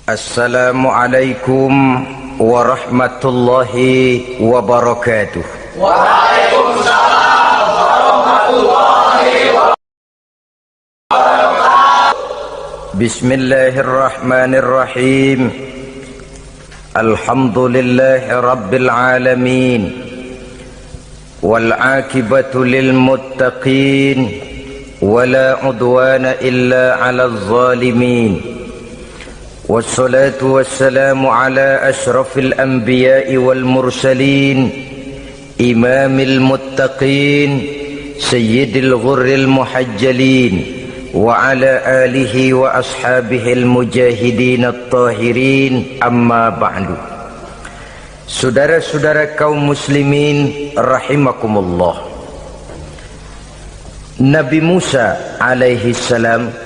Assalamualaikum warahmatullahi wabarakatuh. Waalaikumsalam warahmatullahi wabarakatuh. Bismillahirrahmanirrahim. Alhamdulillahi rabbil alamin. Wal aqibatu lil muttaqin. Wala udwana illa 'alal zalimin. والصلاة والسلام على أشرف الأنبياء والمرسلين إمام المتقين سيد الغر المحجلين وعلى آله وأصحابه المجاهدين الطاهرين أما بعد. Saudara-saudara kaum muslimin rahimakumullah, Nabi Musa alaihi salam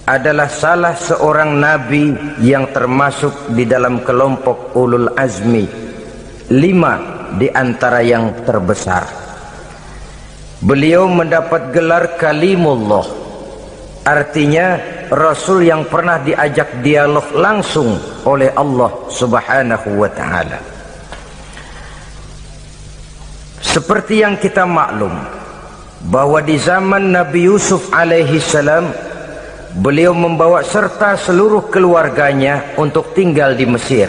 adalah salah seorang nabi yang termasuk di dalam kelompok ulul azmi, 5 di antara yang terbesar. Beliau mendapat gelar kalimullah, artinya rasul yang pernah diajak dialog langsung oleh Allah subhanahu wa ta'ala. Seperti yang kita maklum bahwa di zaman Nabi Yusuf alaihi salam, beliau membawa serta seluruh keluarganya untuk tinggal di Mesir.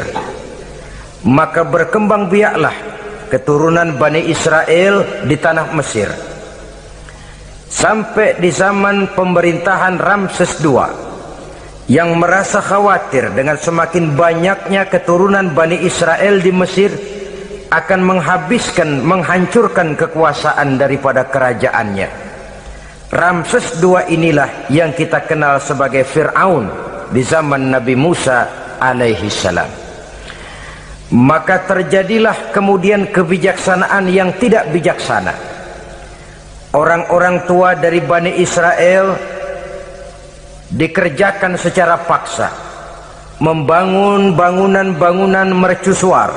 Maka berkembang biaklah keturunan Bani Israel di tanah Mesir. Sampai di zaman pemerintahan Ramses II, yang merasa khawatir dengan semakin banyaknya keturunan Bani Israel di Mesir akan menghancurkan kekuasaan daripada kerajaannya. Ramses II inilah yang kita kenal sebagai Fir'aun di zaman Nabi Musa alaihi salam. Maka terjadilah kemudian kebijaksanaan yang tidak bijaksana. Orang-orang tua dari Bani Israel dikerjakan secara paksa, membangun bangunan-bangunan mercusuar.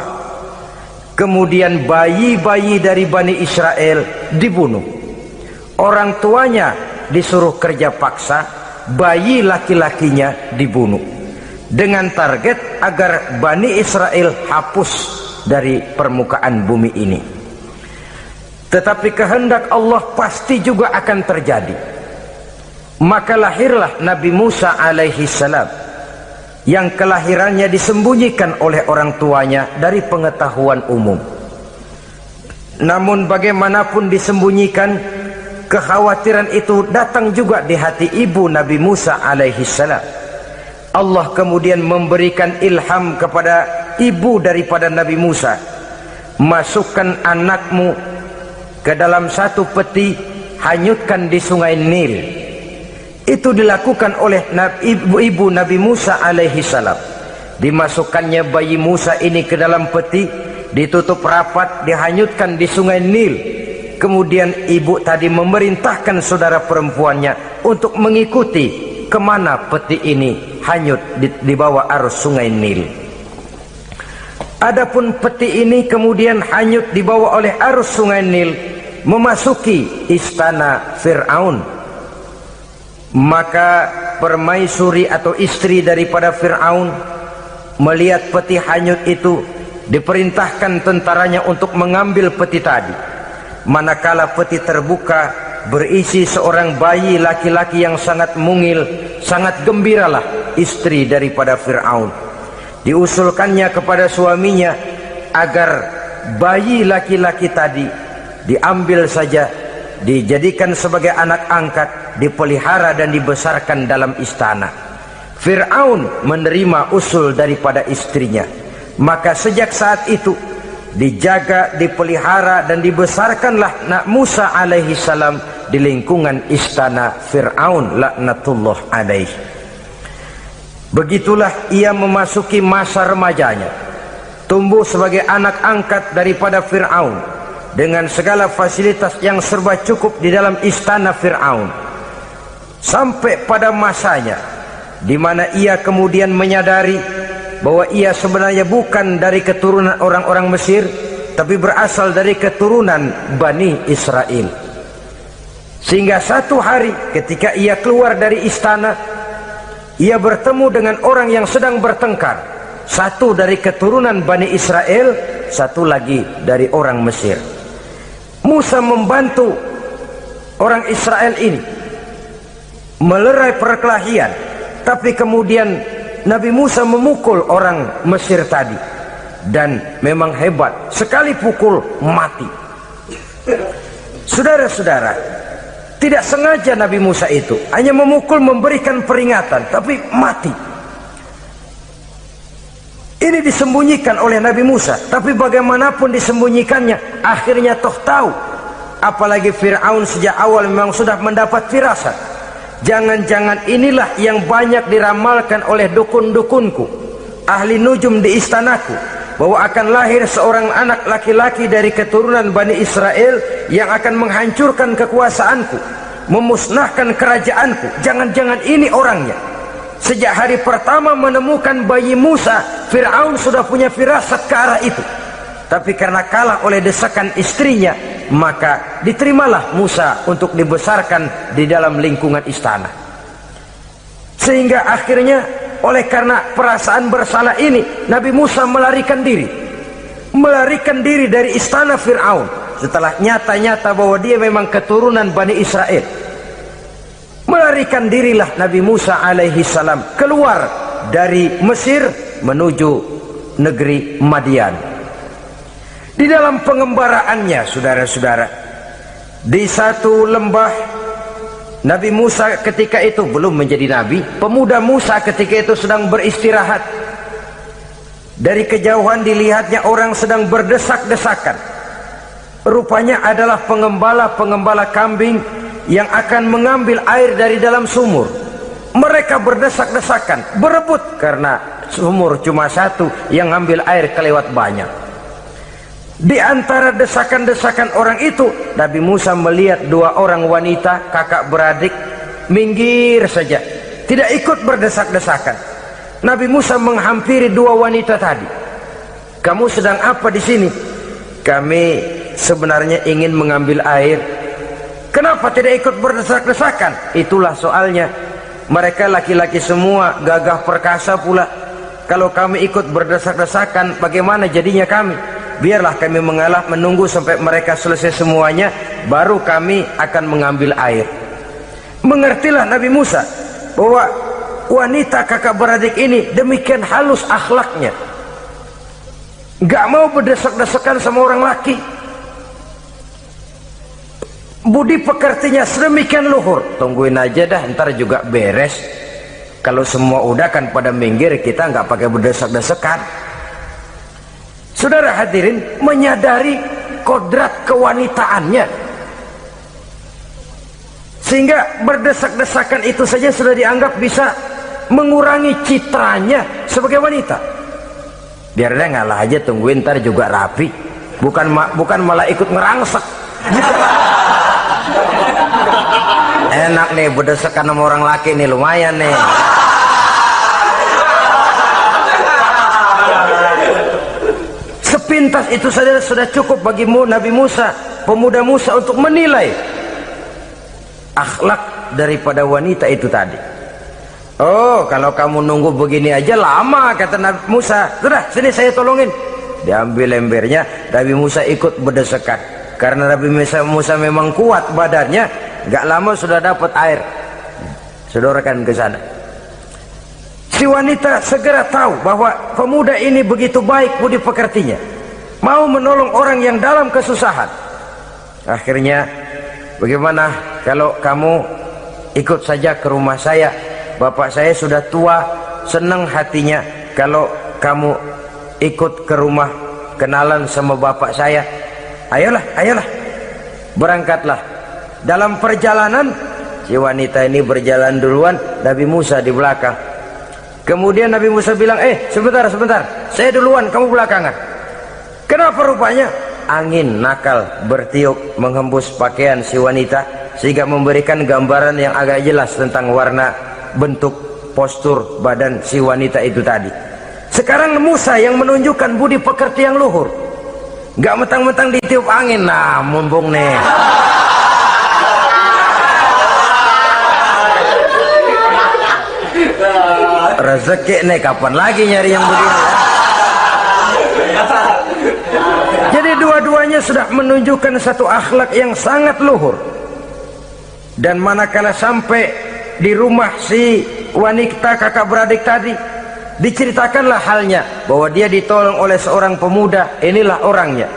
Kemudian bayi-bayi dari Bani Israel dibunuh. Orang tuanya disuruh kerja paksa, bayi laki-lakinya dibunuh, dengan target agar Bani Israel hapus dari permukaan bumi ini. Tetapi kehendak Allah pasti juga akan terjadi. Maka lahirlah Nabi Musa alaihi salam, yang kelahirannya disembunyikan oleh orang tuanya dari pengetahuan umum. Namun bagaimanapun disembunyikan, kekhawatiran itu datang juga di hati ibu Nabi Musa alaihi salam. Allah kemudian memberikan ilham kepada ibu daripada Nabi Musa, masukkan anakmu ke dalam satu peti, hanyutkan di sungai Nil. Itu dilakukan oleh ibu Nabi Musa alaihi salam. Dimasukkannya bayi Musa ini ke dalam peti, ditutup rapat, dihanyutkan di sungai Nil. Kemudian ibu tadi memerintahkan saudara perempuannya untuk mengikuti kemana peti ini hanyut di bawah arus sungai Nil. Adapun peti ini kemudian hanyut dibawa oleh arus sungai Nil memasuki istana Fir'aun. Maka permaisuri atau istri daripada Fir'aun melihat peti hanyut itu, diperintahkan tentaranya untuk mengambil peti tadi. Manakala peti terbuka, berisi seorang bayi laki-laki yang sangat mungil, sangat gembiralah istri daripada Fir'aun. Diusulkannya kepada suaminya agar bayi laki-laki tadi diambil saja, dijadikan sebagai anak angkat, dipelihara dan dibesarkan dalam istana. Fir'aun menerima usul daripada istrinya. Maka sejak saat itu dijaga, dipelihara dan dibesarkanlah Nabi Musa alaihi salam di lingkungan istana Fir'aun laknatullah alaihi. Begitulah ia memasuki masa remajanya, tumbuh sebagai anak angkat daripada Fir'aun dengan segala fasilitas yang serba cukup di dalam istana Fir'aun, sampai pada masanya di mana ia kemudian menyadari bahwa ia sebenarnya bukan dari keturunan orang-orang Mesir, tapi berasal dari keturunan Bani Israel. Sehingga satu hari ketika ia keluar dari istana, ia bertemu dengan orang yang sedang bertengkar, satu dari keturunan Bani Israel, satu lagi dari orang Mesir. Musa membantu orang Israel ini melerai perkelahian, tapi kemudian Nabi Musa memukul orang Mesir tadi, dan memang hebat, sekali pukul mati. Saudara-saudara, tidak sengaja Nabi Musa itu hanya memukul, memberikan peringatan, tapi mati. Ini disembunyikan oleh Nabi Musa, tapi bagaimanapun disembunyikannya, akhirnya toh tahu. Apalagi Fir'aun sejak awal memang sudah mendapat firasat. Jangan-jangan inilah yang banyak diramalkan oleh dukun-dukunku, ahli nujum di istanaku, bahwa akan lahir seorang anak laki-laki dari keturunan Bani Israel yang akan menghancurkan kekuasaanku, memusnahkan kerajaanku. Jangan-jangan ini orangnya. Sejak hari pertama menemukan bayi Musa, Fir'aun sudah punya firasat ke arah itu. Tapi karena kalah oleh desakan istrinya, maka diterimalah Musa untuk dibesarkan di dalam lingkungan istana. Sehingga akhirnya oleh karena perasaan bersalah ini, Nabi Musa melarikan diri dari istana Fir'aun setelah nyata-nyata bahwa dia memang keturunan Bani Israel. Melarikan dirilah Nabi Musa alaihi salam keluar dari Mesir menuju negeri Madian. Di dalam pengembaraannya, saudara-saudara, di satu lembah, Nabi Musa ketika itu belum menjadi nabi. Pemuda Musa ketika itu sedang beristirahat. Dari kejauhan dilihatnya orang sedang berdesak-desakan. Rupanya adalah pengembala-pengembala kambing yang akan mengambil air dari dalam sumur. Mereka berdesak-desakan, berebut karena sumur cuma satu, yang ambil air kelewat banyak. Di antara desakan-desakan orang itu, Nabi Musa melihat dua orang wanita kakak beradik minggir saja, tidak ikut berdesak-desakan. Nabi Musa menghampiri dua wanita tadi. Kamu sedang apa di sini? Kami sebenarnya ingin mengambil air. Kenapa tidak ikut berdesak-desakan? Itulah soalnya. Mereka laki-laki semua, gagah perkasa pula. Kalau kami ikut berdesak-desakan, bagaimana jadinya kami? Biarlah kami mengalah, menunggu sampai mereka selesai semuanya, baru kami akan mengambil air. Mengertilah Nabi Musa bahwa wanita kakak beradik ini demikian halus akhlaknya, gak mau berdesak-desakan sama orang laki. Budi pekertinya sedemikian luhur. Tungguin aja dah, ntar juga beres. Kalau semua udah kan pada minggir, kita nggak pakai berdesak-desakan. Saudara hadirin, menyadari kodrat kewanitaannya, sehingga berdesak-desakan itu saja sudah dianggap bisa mengurangi citranya sebagai wanita. Biar dia ngalah aja, tungguin ntar juga rapi. Bukan malah ikut ngerangsek. Enak nih berdesakan sama orang laki nih, lumayan nih. Sepintas itu saja sudah cukup bagi Nabi Musa, pemuda Musa, untuk menilai akhlak daripada wanita itu tadi. Oh, kalau kamu nunggu begini aja lama, kata Nabi Musa. Sudah, sini saya tolongin. Diambil embernya, Nabi Musa ikut berdesakan. Karena Nabi Musa memang kuat badannya, gak lama sudah dapat air. Sodorkan ke sana. Si wanita segera tahu bahwa pemuda ini begitu baik budi pekertinya, mau menolong orang yang dalam kesusahan. Akhirnya, bagaimana kalau kamu ikut saja ke rumah saya? Bapak saya sudah tua, senang hatinya kalau kamu ikut ke rumah, kenalan sama bapak saya. Ayolah, ayolah, berangkatlah. Dalam perjalanan, si wanita ini berjalan duluan, Nabi Musa di belakang. Kemudian Nabi Musa bilang, sebentar, saya duluan, kamu belakangan. Kenapa? Rupanya angin nakal bertiup menghembus pakaian si wanita, sehingga memberikan gambaran yang agak jelas tentang warna, bentuk, postur badan si wanita itu tadi. Sekarang Musa yang menunjukkan budi pekerti yang luhur, gak mentang-mentang ditiup angin. Nah, mumpung nih, rezeki nih kapan lagi nyari yang begini ya? Jadi dua-duanya sudah menunjukkan satu akhlak yang sangat luhur. Dan manakala sampai di rumah si wanita kakak beradik tadi, diceritakanlah halnya bahwa dia ditolong oleh seorang pemuda, inilah orangnya.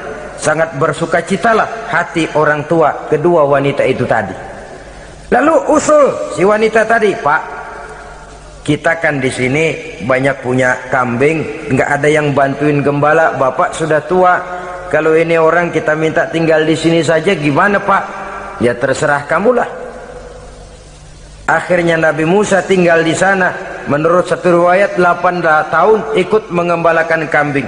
Sangat bersukacitalah hati orang tua kedua wanita itu tadi. Lalu usul si wanita tadi, Pak, kita kan di sini banyak punya kambing, nggak ada yang bantuin gembala, Bapak sudah tua. Kalau ini orang kita minta tinggal di sini saja, gimana Pak? Ya terserah kamulah. Akhirnya Nabi Musa tinggal di sana. Menurut satu riwayat 8 tahun ikut mengembalakan kambing.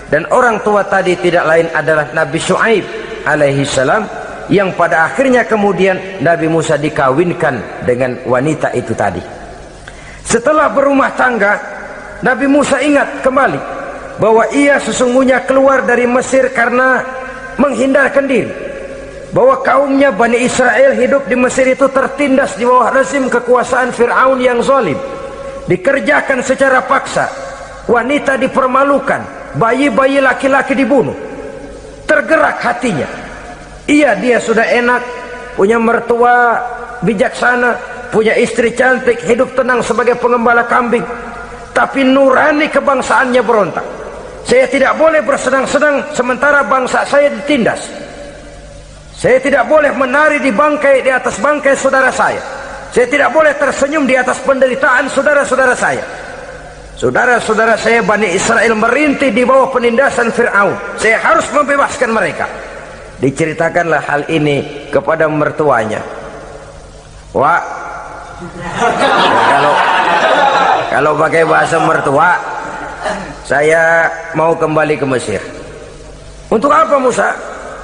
Dan orang tua tadi tidak lain adalah Nabi Syuaib alaihi salam, yang pada akhirnya kemudian Nabi Musa dikawinkan dengan wanita itu tadi. Setelah berumah tangga, Nabi Musa ingat kembali bahwa ia sesungguhnya keluar dari Mesir karena menghindarkan diri, bahwa kaumnya Bani Israel hidup di Mesir itu tertindas di bawah rezim kekuasaan Fir'aun yang zalim, dikerjakan secara paksa, wanita dipermalukan, bayi-bayi laki-laki dibunuh. Tergerak hatinya, dia sudah enak, punya mertua bijaksana, punya istri cantik, hidup tenang sebagai pengembala kambing, tapi nurani kebangsaannya berontak. Saya tidak boleh bersenang-senang sementara bangsa saya ditindas. Saya tidak boleh menari di atas bangkai saudara saya. Saya tidak boleh tersenyum di atas penderitaan saudara-saudara saya. Saudara-saudara saya Bani Israel merintih di bawah penindasan Fir'aun. Saya harus membebaskan mereka. Diceritakanlah hal ini kepada mertuanya. Wah, kalau pakai bahasa mertua, saya mau kembali ke Mesir. Untuk apa Musa?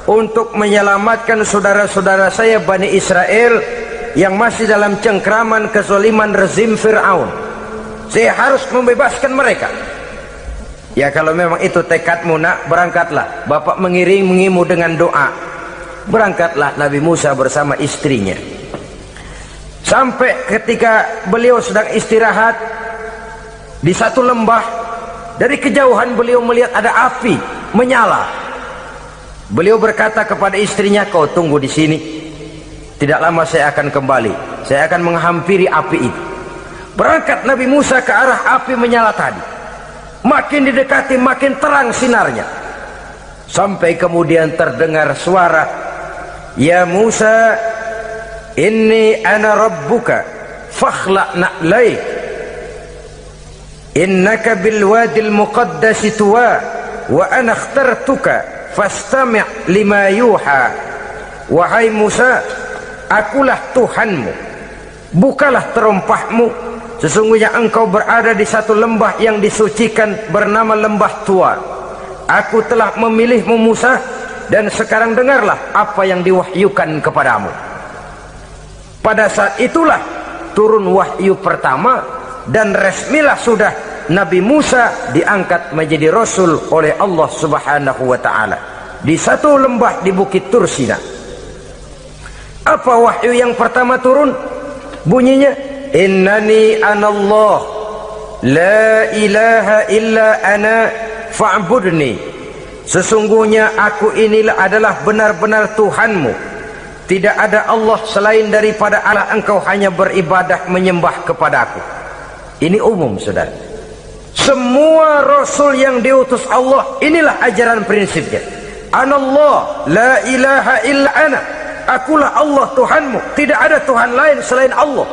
Untuk menyelamatkan saudara-saudara saya Bani Israel yang masih dalam cengkraman kezaliman rezim Fir'aun. Saya harus membebaskan mereka. Ya kalau memang itu tekadmu nak, berangkatlah. Bapak mengiringimu dengan doa. Berangkatlah Nabi Musa bersama istrinya. Sampai ketika beliau sedang istirahat di satu lembah, dari kejauhan beliau melihat ada api menyala. Beliau berkata kepada istrinya, kau tunggu di sini. Tidak lama saya akan kembali. Saya akan menghampiri api itu. Berangkat Nabi Musa ke arah api menyala tadi. Makin didekati makin terang sinarnya. Sampai kemudian terdengar suara, ya Musa, inni ana rabbuka fakhla' na'laik. Innaka bilwadil muqaddasi tuwa wa ana akhtartuka fastami' lima yuha. Wahai Musa, akulah Tuhanmu, bukalah terompahmu. Sesungguhnya engkau berada di satu lembah yang disucikan bernama lembah Tua. Aku telah memilihmu Musa, dan sekarang dengarlah apa yang diwahyukan kepadamu. Pada saat itulah turun wahyu pertama, dan resmilah sudah Nabi Musa diangkat menjadi Rasul oleh Allah Subhanahu wa ta'ala di satu lembah di Bukit Tursina. Apa wahyu yang pertama turun? Bunyinya, innani anallah la ilaha illa ana fa'budni. Sesungguhnya aku inilah adalah benar-benar Tuhanmu, tidak ada Allah selain daripada Allah, engkau hanya beribadah menyembah kepadaku. Ini umum saudara. Semua Rasul yang diutus Allah, inilah ajaran prinsipnya. Anallah la ilaha illa ana. Akulah Allah Tuhanmu, tidak ada Tuhan lain selain Allah.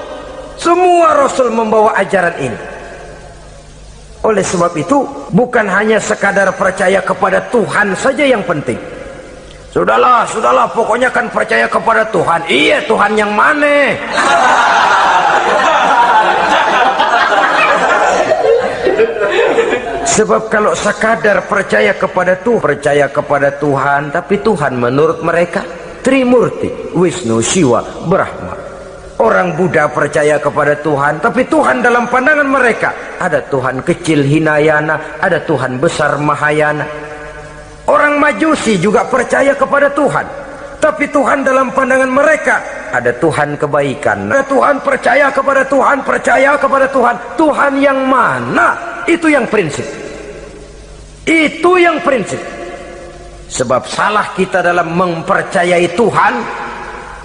Semua Rasul membawa ajaran ini. Oleh sebab itu, bukan hanya sekadar percaya kepada Tuhan saja yang penting. Sudahlah, pokoknya kan percaya kepada Tuhan. Iya, Tuhan yang mana? Sebab kalau sekadar percaya kepada Tuhan, tapi Tuhan menurut mereka Trimurti, Wisnu, Siwa, Brahma. Orang Buddha percaya kepada Tuhan, tapi Tuhan dalam pandangan mereka ada Tuhan kecil Hinayana, ada Tuhan besar Mahayana. Orang Majusi juga percaya kepada Tuhan, tapi Tuhan dalam pandangan mereka ada Tuhan kebaikan. Ada Tuhan, percaya kepada Tuhan, percaya kepada Tuhan. Tuhan yang mana? Itu yang prinsip. Itu yang prinsip. Sebab salah kita dalam mempercayai Tuhan,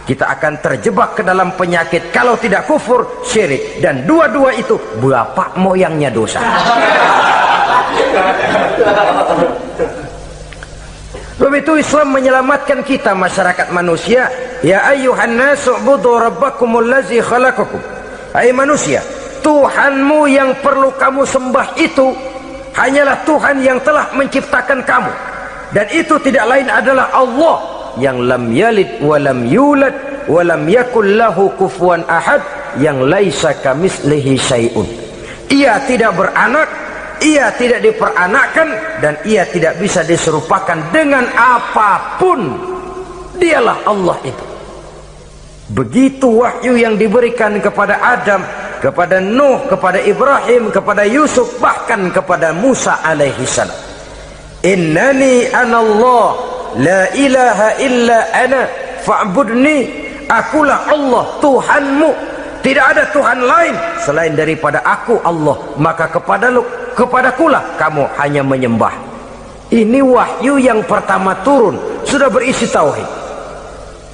kita akan terjebak ke dalam penyakit. Kalau tidak kufur, syirik. Dan dua-dua itu bapak moyangnya dosa. Sebab itu Islam menyelamatkan kita masyarakat manusia. Ya ayyuhan nasu ubudu rabbakumul ladzi khalaqakum. Hai manusia, Tuhanmu yang perlu kamu sembah itu hanyalah Tuhan yang telah menciptakan kamu. Dan itu tidak lain adalah Allah yang lam yalid wa lam yulad wa lam yakul lahu kufuwan ahad, yang laisa kamitslihi syai'un. Ia tidak beranak, ia tidak diperanakkan, dan ia tidak bisa diserupakan dengan apapun. Dialah Allah itu. Begitu wahyu yang diberikan kepada Adam, kepada Nuh, kepada Ibrahim, kepada Yusuf, bahkan kepada Musa alaihi salam. Innani anallah la ilaha illa ana fa'budni. Akulah Allah Tuhanmu, tidak ada Tuhan lain selain daripada aku Allah, maka kepadakulah kamu hanya menyembah. Ini wahyu yang pertama turun, sudah berisi tauhid.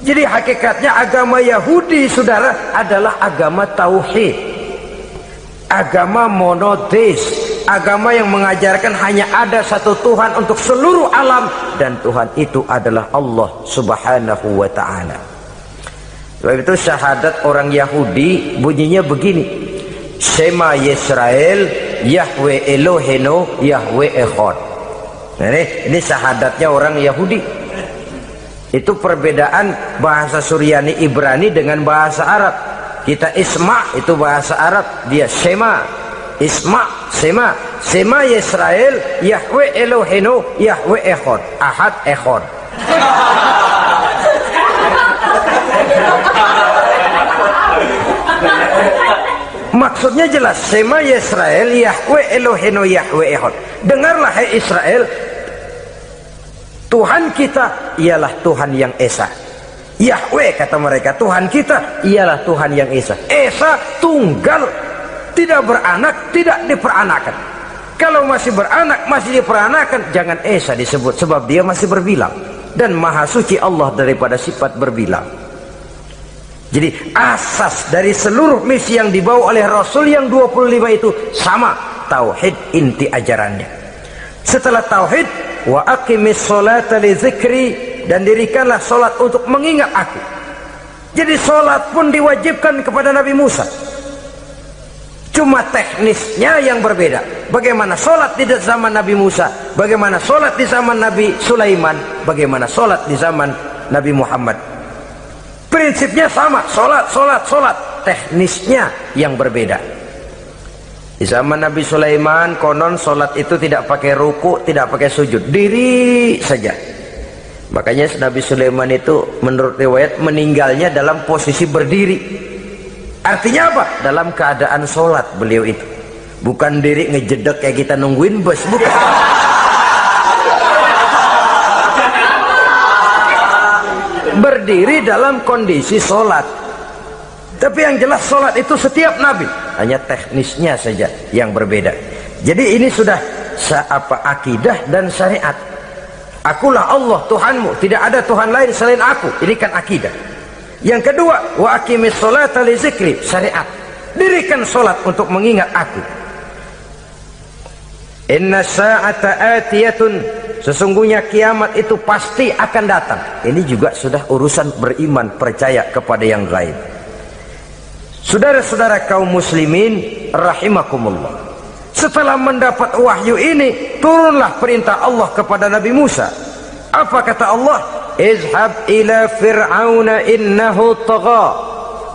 Jadi hakikatnya agama Yahudi, saudara, adalah agama tauhid, agama monoteis, agama yang mengajarkan hanya ada satu Tuhan untuk seluruh alam, dan Tuhan itu adalah Allah subhanahu wa ta'ala. Sebab itu syahadat orang Yahudi bunyinya begini: Shema Yisrael Yahweh Elohenu Yahweh Echad. Nah, ini syahadatnya orang Yahudi. Itu perbedaan bahasa Suryani Ibrani dengan bahasa Arab. Kita Isma itu bahasa Arab, dia Shema. Isma, Shema. Shema Yisrael Yahweh Elohenu Yahweh Echad. Ahad Echad. Maksudnya jelas, Shema Yisrael Yahweh Elohenu Yahweh Echad. Dengarlah hai Israel, Tuhan kita ialah Tuhan yang Esa. Yahweh kata mereka, Tuhan kita ialah Tuhan yang Esa. Esa tunggal, tidak beranak, tidak diperanakan. Kalau masih beranak, masih diperanakan, jangan Esa disebut, sebab dia masih berbilang. Dan maha suci Allah daripada sifat berbilang. Jadi asas dari seluruh misi yang dibawa oleh Rasul yang 25 itu sama, tauhid inti ajarannya. Setelah tauhid, wa aqimis sholata li dzikri, dan dirikanlah solat untuk mengingat aku. Jadi solat pun diwajibkan kepada Nabi Musa. Cuma teknisnya yang berbeda. Bagaimana solat di zaman Nabi Musa, bagaimana solat di zaman Nabi Sulaiman, bagaimana solat di zaman Nabi Muhammad. Prinsipnya sama, solat, solat, solat. Teknisnya yang berbeda. Di zaman Nabi Sulaiman, konon solat itu tidak pakai ruku, tidak pakai sujud, diri saja. Makanya Nabi Sulaiman itu menurut riwayat meninggalnya dalam posisi berdiri. Artinya apa? Dalam keadaan solat beliau itu. Bukan diri ngejedek kayak kita nungguin bus, bukan. Berdiri dalam kondisi solat. Tapi yang jelas solat itu setiap Nabi, hanya teknisnya saja yang berbeda. Jadi ini sudah akidah dan syariat. Akulah Allah Tuhanmu, tidak ada Tuhan lain selain aku. Ini kan akidah. Yang kedua, wa aqimis sholata li dzikri, syariat. Dirikan solat untuk mengingat aku. Inna sa'ata atiyatun, sesungguhnya kiamat itu pasti akan datang. Ini juga sudah urusan beriman, percaya kepada yang gaib. Saudara-saudara kaum muslimin rahimakumullah, setelah mendapat wahyu ini, turunlah perintah Allah kepada Nabi Musa. Apa kata Allah? Izhab ila fir'auna innahu tagha.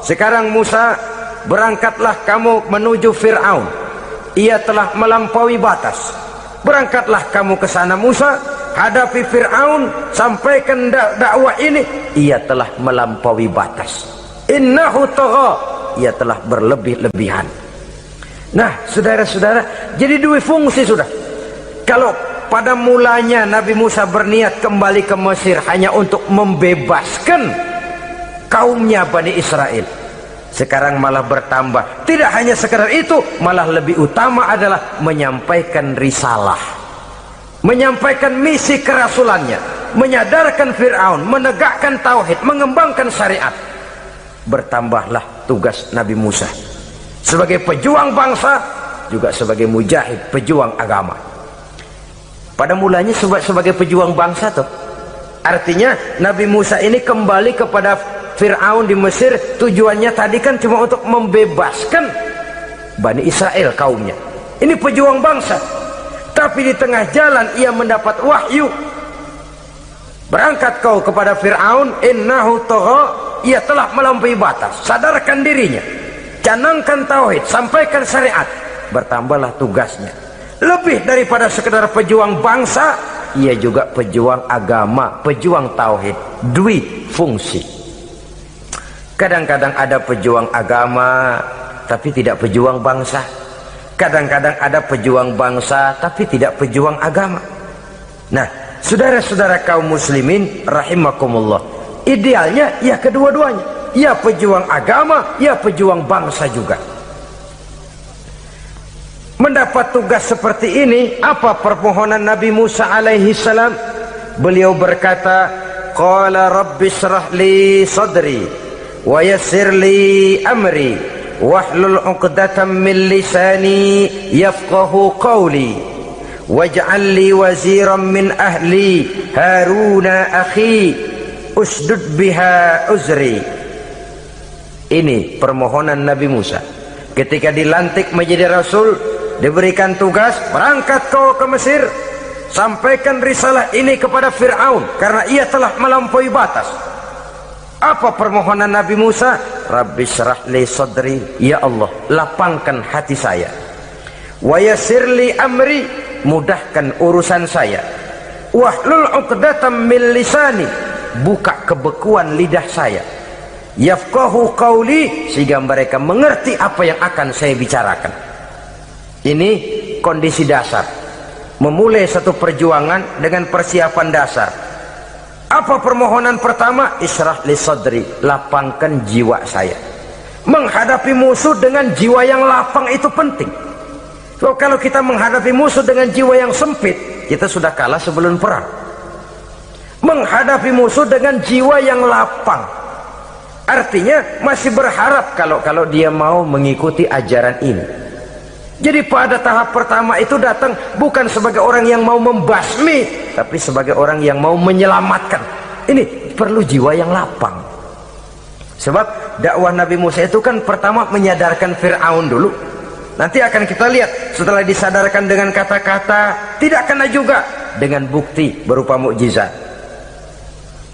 Sekarang Musa, berangkatlah kamu menuju Fir'aun. Ia telah melampaui batas. Berangkatlah kamu ke sana Musa, hadapi Fir'aun, sampaikan dakwah ini. Ia telah melampaui batas. Innahu tagha, ia telah berlebih-lebihan. Nah, saudara-saudara, jadi dua fungsi sudah. Kalau pada mulanya Nabi Musa berniat kembali ke Mesir hanya untuk membebaskan kaumnya Bani Israel. Sekarang malah bertambah. Tidak hanya sekedar itu, malah lebih utama adalah menyampaikan risalah, menyampaikan misi kerasulannya, menyadarkan Fir'aun, menegakkan tauhid, mengembangkan syariat. Bertambahlah tugas Nabi Musa sebagai pejuang bangsa, juga sebagai mujahid, pejuang agama. Pada mulanya sebagai pejuang bangsa tuh. Artinya Nabi Musa ini kembali kepada Fir'aun di Mesir, tujuannya tadi kan cuma untuk membebaskan Bani Israel, kaumnya. Ini pejuang bangsa. Tapi di tengah jalan ia mendapat wahyu. Berangkat kau kepada Fir'aun, innahu tagha, ia telah melampaui batas. Sadarkan dirinya, canangkan tauhid, sampaikan syariat. Bertambahlah tugasnya. Lebih daripada sekedar pejuang bangsa, ia juga pejuang agama, pejuang tauhid, dwi fungsi. Kadang-kadang ada pejuang agama tapi tidak pejuang bangsa. Kadang-kadang ada pejuang bangsa tapi tidak pejuang agama. Nah, saudara-saudara kaum muslimin rahimakumullah, idealnya ya kedua-duanya. Ya pejuang agama, ya pejuang bangsa juga. Mendapat tugas seperti ini, apa permohonan Nabi Musa alaihi salam? Beliau berkata, qala rabbi shrah li sadri wa yassir li amri wahlul 'uqdatam min lisani yafqahu qawli waj'al li waziran min ahli haruna akhi usdud biha uzri. Ini permohonan Nabi Musa ketika dilantik menjadi rasul, diberikan tugas, berangkat kau ke Mesir, sampaikan risalah ini kepada Fir'aun karena ia telah melampaui batas. Apa permohonan Nabi Musa? Rabbi syrah li sadri, ya Allah lapangkan hati saya. Wa yassir li amri, mudahkan urusan saya. Wahlul 'uqdatam min lisani, buka kebekuan lidah saya. Yafqahu qawli, sehingga mereka mengerti apa yang akan saya bicarakan. Ini kondisi dasar. Memulai satu perjuangan dengan persiapan dasar. Apa permohonan pertama? Isyrah li sadri, lapangkan jiwa saya. Menghadapi musuh dengan jiwa yang lapang itu penting. So, kalau kita menghadapi musuh dengan jiwa yang sempit, kita sudah kalah sebelum perang. Menghadapi musuh dengan jiwa yang lapang, artinya masih berharap kalau dia mau mengikuti ajaran ini. Jadi pada tahap pertama itu datang bukan sebagai orang yang mau membasmi, tapi sebagai orang yang mau menyelamatkan. Ini perlu jiwa yang lapang. Sebab dakwah Nabi Musa itu kan pertama menyadarkan Fir'aun dulu. Nanti akan kita lihat setelah disadarkan dengan kata-kata, tidak kena juga dengan bukti berupa mukjizat.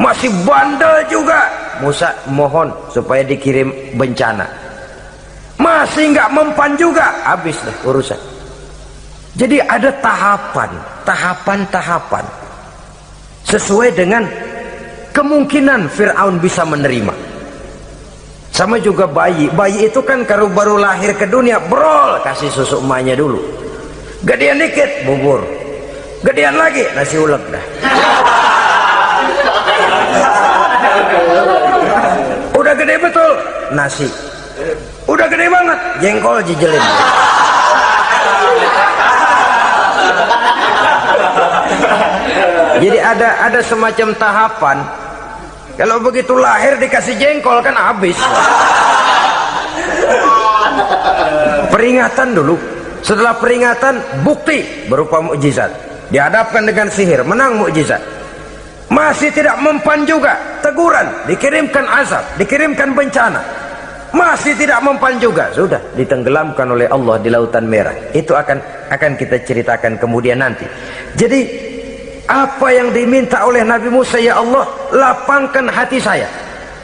Masih bandel juga. Musa mohon supaya dikirim bencana. Masih nggak mempan juga, habis deh urusan. Jadi ada tahapan sesuai dengan kemungkinan Fir'aun bisa menerima. Sama juga bayi itu kan kalau baru lahir ke dunia, brol, kasih susu emaknya dulu. Gedean dikit, bubur. Gedean lagi, nasi ulek dah. Udah gede betul, nasi. Udah gede banget, jengkol jijelin. Jadi ada semacam tahapan. Kalau begitu lahir dikasih jengkol kan habis. Peringatan dulu. Setelah peringatan, bukti berupa mukjizat. Dihadapkan dengan sihir, menang mukjizat. Masih tidak mempan juga, teguran, dikirimkan azab, dikirimkan bencana. Masih tidak mempan juga, sudah ditenggelamkan oleh Allah di Lautan Merah. Itu akan kita ceritakan kemudian nanti. Jadi apa yang diminta oleh Nabi Musa, ya Allah lapangkan hati saya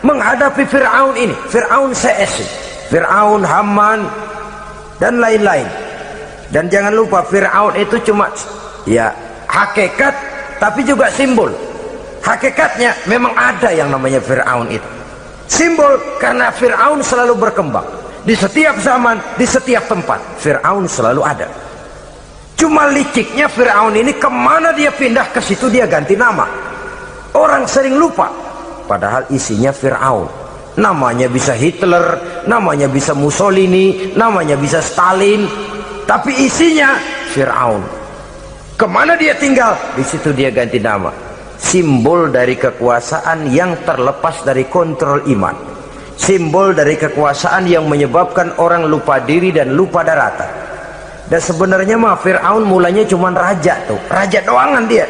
menghadapi Fir'aun ini. Fir'aun seesi, Fir'aun, Haman dan lain-lain. Dan jangan lupa Fir'aun itu cuma ya hakikat tapi juga simbol. Hakikatnya memang ada yang namanya Fir'aun itu. Simbol karena Fir'aun selalu berkembang. Di setiap zaman, di setiap tempat Fir'aun selalu ada. Cuma liciknya Fir'aun ini kemana dia pindah, ke situ dia ganti nama. Orang sering lupa padahal isinya Fir'aun. Namanya bisa Hitler, namanya bisa Mussolini, namanya bisa Stalin, tapi isinya Fir'aun. Kemana dia tinggal? Di situ dia ganti nama. Simbol dari kekuasaan yang terlepas dari kontrol iman. Simbol dari kekuasaan yang menyebabkan orang lupa diri dan lupa daratan. Dan sebenarnya mah Fir'aun mulanya cuman raja tuh, raja doangan dia.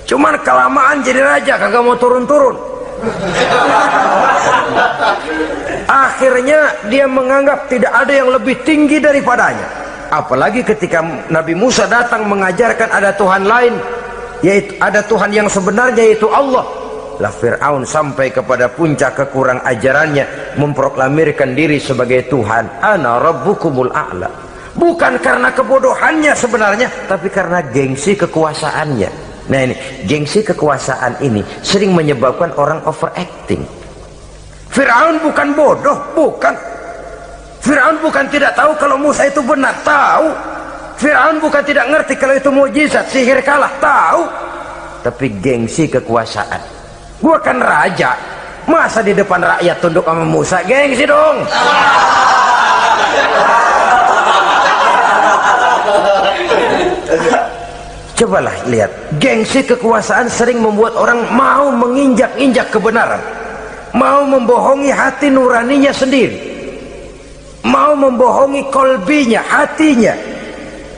Cuman kelamaan jadi raja, kagak mau turun-turun. Akhirnya dia menganggap tidak ada yang lebih tinggi daripadanya. Apalagi ketika Nabi Musa datang mengajarkan ada Tuhan lain, yaitu ada Tuhan yang sebenarnya, yaitu Allah. Lah Fir'aun sampai kepada puncak kekurang ajarannya, memproklamirkan diri sebagai Tuhan. Ana rabbukumul a'la. Bukan karena kebodohannya sebenarnya, tapi karena gengsi kekuasaannya. Nah ini, gengsi kekuasaan ini sering menyebabkan orang overacting. Fir'aun bukan bodoh, bukan. Fir'aun bukan tidak tahu kalau Musa itu benar, tahu. Fir'aun bukan tidak ngerti kalau itu mukjizat, sihir kalah, tahu. Tapi gengsi kekuasaan. Gua kan raja, masa di depan rakyat tunduk sama Musa? Gengsi dong. Cobalah lihat, gengsi kekuasaan sering membuat orang mau menginjak-injak kebenaran, mau membohongi hati nuraninya sendiri, mau membohongi kolbinya, hatinya.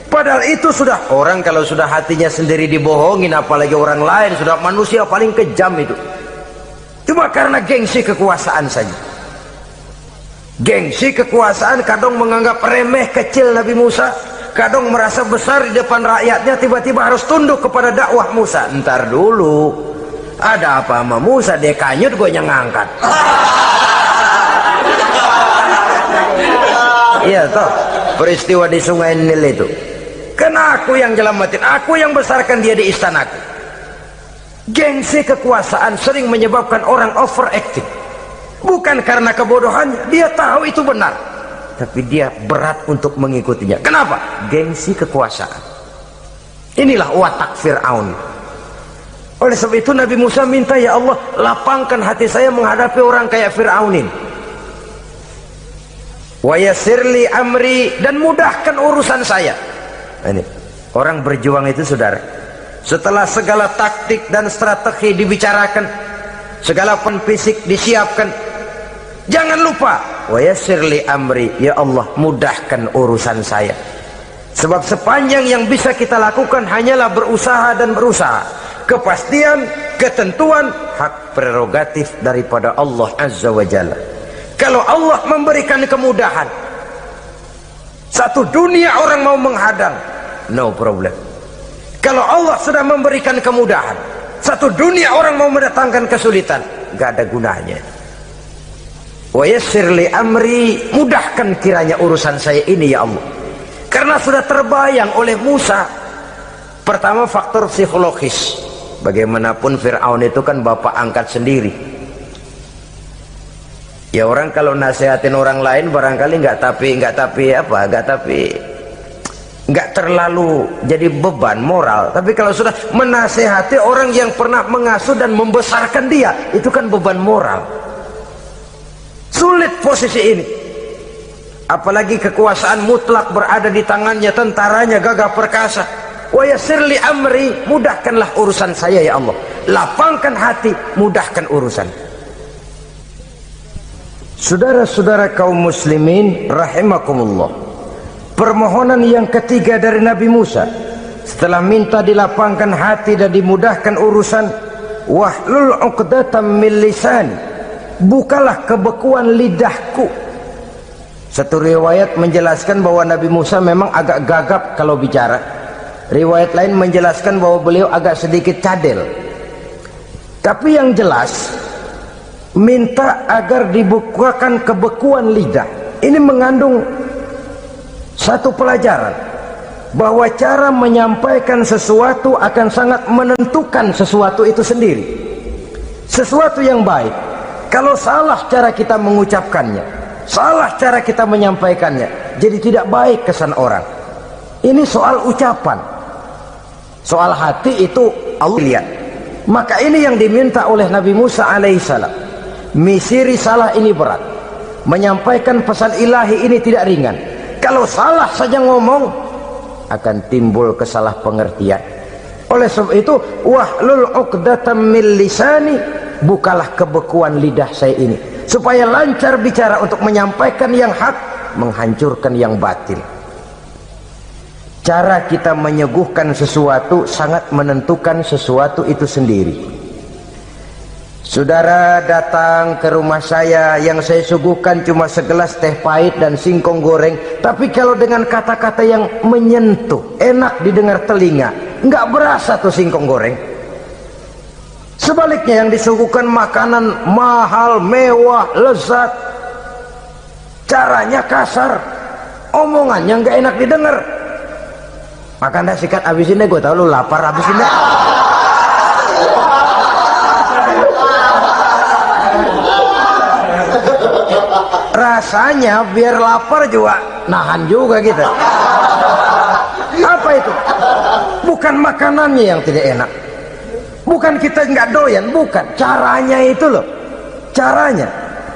Padahal itu sudah, orang kalau sudah hatinya sendiri dibohongin, apalagi orang lain, sudah manusia paling kejam itu. Cuma karena gengsi kekuasaan saja. Gengsi kekuasaan kadang menganggap remeh kecil Nabi Musa, kadang merasa besar di depan rakyatnya, tiba-tiba harus tunduk kepada dakwah Musa. Ntar dulu, ada apa sama Musa? Dia kanyut, gue yang ngangkat. Iya toh, peristiwa di Sungai Nil itu. Karena aku yang nyelamatin, aku yang besarkan dia di istanaku. Gengsi kekuasaan sering menyebabkan orang overacting. Bukan karena kebodohannya, dia tahu itu benar, tapi dia berat untuk mengikutinya. Kenapa? Gengsi kekuasaan. Inilah watak Fir'aun. Oleh sebab itu Nabi Musa minta, ya Allah, lapangkan hati saya menghadapi orang kayak Fir'aun ini. Wa yassirli amri, dan mudahkan urusan saya. Ini orang berjuang itu, saudara, setelah segala taktik dan strategi dibicarakan, segala fisik disiapkan, jangan lupa wa yassirli amri, ya Allah, mudahkan urusan saya. Sebab sepanjang yang bisa kita lakukan hanyalah berusaha dan berusaha. Kepastian, ketentuan, hak prerogatif daripada Allah Azza wa Jalla. Kalau Allah memberikan kemudahan, satu dunia orang mau menghadang, no problem. Kalau Allah sudah memberikan kemudahan, satu dunia orang mau mendatangkan kesulitan, gak ada gunanya. Wa yassirli amri, mudahkan kiranya urusan saya ini ya Allah. Karena sudah terbayang oleh Musa. Pertama, faktor psikologis. Bagaimanapun Fir'aun itu kan bapak angkat sendiri. Ya orang kalau nasihatin orang lain barangkali nggak terlalu jadi beban moral. Tapi kalau sudah menasehati orang yang pernah mengasuh dan membesarkan dia, itu kan beban moral. Sulit posisi ini, apalagi kekuasaan mutlak berada di tangannya, tentaranya gagah perkasa. Wa yassirli amri, mudahkanlah urusan saya ya Allah. Lapangkan hati, mudahkan urusan. Saudara-saudara kaum muslimin rahimakumullah, permohonan yang ketiga dari Nabi Musa setelah minta dilapangkan hati dan dimudahkan urusan, wahlul 'uqdatam min lisani, bukalah kebekuan lidahku. Satu riwayat menjelaskan bahwa Nabi Musa memang agak gagap kalau bicara. Riwayat lain menjelaskan bahwa beliau agak sedikit cadel. Tapi yang jelas, minta agar dibukakan kebekuan lidah. Ini mengandung satu pelajaran, bahwa cara menyampaikan sesuatu akan sangat menentukan sesuatu itu sendiri. Sesuatu yang baik, kalau salah cara kita mengucapkannya, salah cara kita menyampaikannya, jadi tidak baik kesan orang. Ini soal ucapan. Soal hati itu Allah lihat. Maka ini yang diminta oleh Nabi Musa alaihissalam. Misi risalah ini berat, menyampaikan pesan ilahi ini tidak ringan. Kalau salah saja ngomong akan timbul kesalah pengertian. Oleh sebab itu, wahlul 'uqdatam min lisani, bukalah kebekuan lidah saya ini supaya lancar bicara untuk menyampaikan yang hak, menghancurkan yang batil. Cara kita menyuguhkan sesuatu sangat menentukan sesuatu itu sendiri. Saudara datang ke rumah saya, yang saya suguhkan cuma segelas teh pahit dan singkong goreng, tapi kalau dengan kata-kata yang menyentuh, enak didengar telinga, nggak berasa tuh singkong goreng. Sebaliknya yang disuguhkan makanan mahal, mewah, lezat, caranya kasar, omongannya nggak enak didengar. Makan dah sikat abisin deh, gue tau lu lapar, abisin deh. Rasanya biar lapar juga nahan juga gitu. Apa itu? Bukan makanannya yang tidak enak, bukan kita nggak doyan, bukan, caranya itu loh, caranya.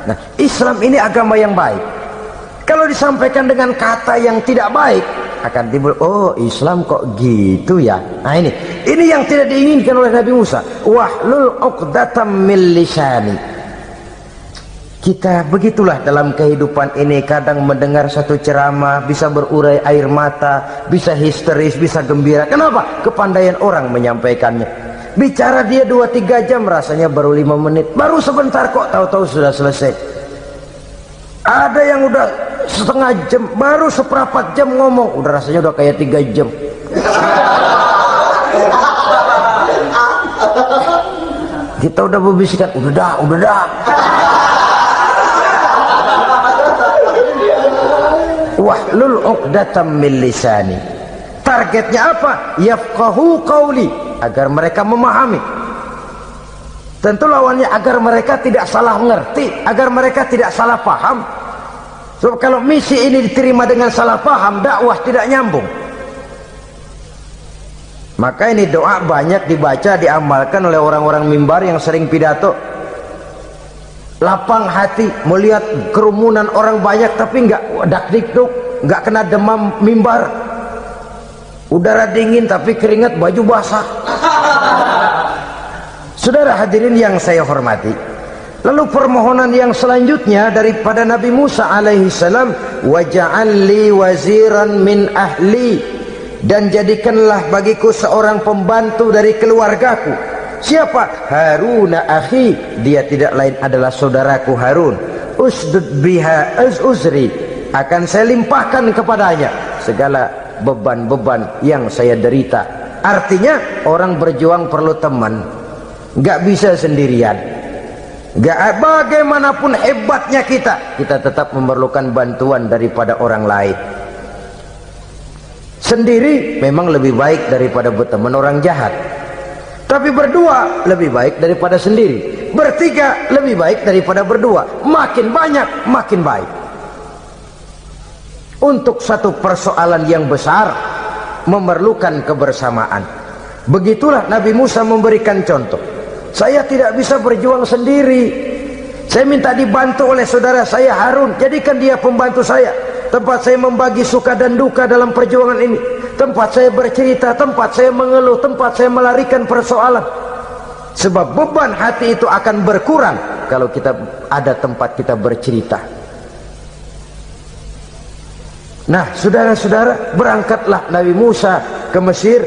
Nah, Islam ini agama yang baik. Kalau disampaikan dengan kata yang tidak baik, akan timbul, oh Islam kok gitu ya. Nah ini yang tidak diinginkan oleh Nabi Musa. Wahlul 'uqdatam min lisani. Kita begitulah dalam kehidupan ini, kadang mendengar satu ceramah bisa berurai air mata, bisa histeris, bisa gembira. Kenapa? Kepandaian orang menyampaikannya. Bicara dia 2-3 jam, rasanya baru 5 menit, baru sebentar kok tahu-tahu sudah selesai. Ada yang udah setengah jam, baru seperempat jam ngomong, udah rasanya udah kayak 3 jam. Kita udah berbisikkan, udah dah. Wahlul 'uqdatam min lisani. Targetnya apa? Yafqahu qauli, agar mereka memahami. Tentu lawannya agar mereka tidak salah mengerti, agar mereka tidak salah paham. So, kalau misi ini diterima dengan salah paham, dakwah tidak nyambung. Maka ini doa banyak dibaca, diamalkan oleh orang-orang mimbar yang sering pidato. Lapang hati melihat kerumunan orang banyak, tapi nggak dak-dikduk, nggak kena demam mimbar. Udara dingin tapi keringat, baju basah. Saudara hadirin yang saya hormati, lalu permohonan yang selanjutnya daripada Nabi Musa alaihi salam, waj'al li waziran min ahli, dan jadikanlah bagiku seorang pembantu dari keluargaku. Siapa? Haruna akhi, dia tidak lain adalah saudaraku Harun. Usdud biha uzri, akan saya limpahkan kepadanya segala beban-beban yang saya derita. Artinya orang berjuang perlu teman, nggak bisa sendirian. Nggak, bagaimanapun hebatnya kita tetap memerlukan bantuan daripada orang lain. Sendiri memang lebih baik daripada berteman orang jahat, tapi berdua lebih baik daripada sendiri. Bertiga lebih baik daripada berdua. Makin banyak makin baik. Untuk satu persoalan yang besar memerlukan kebersamaan. Begitulah Nabi Musa memberikan contoh. Saya tidak bisa berjuang sendiri, saya minta dibantu oleh saudara saya Harun. Jadikan dia pembantu saya, tempat saya membagi suka dan duka dalam perjuangan ini, tempat saya bercerita, tempat saya mengeluh, tempat saya melarikan persoalan. Sebab beban hati itu akan berkurang kalau kita ada tempat kita bercerita. Nah, saudara-saudara, berangkatlah Nabi Musa ke Mesir,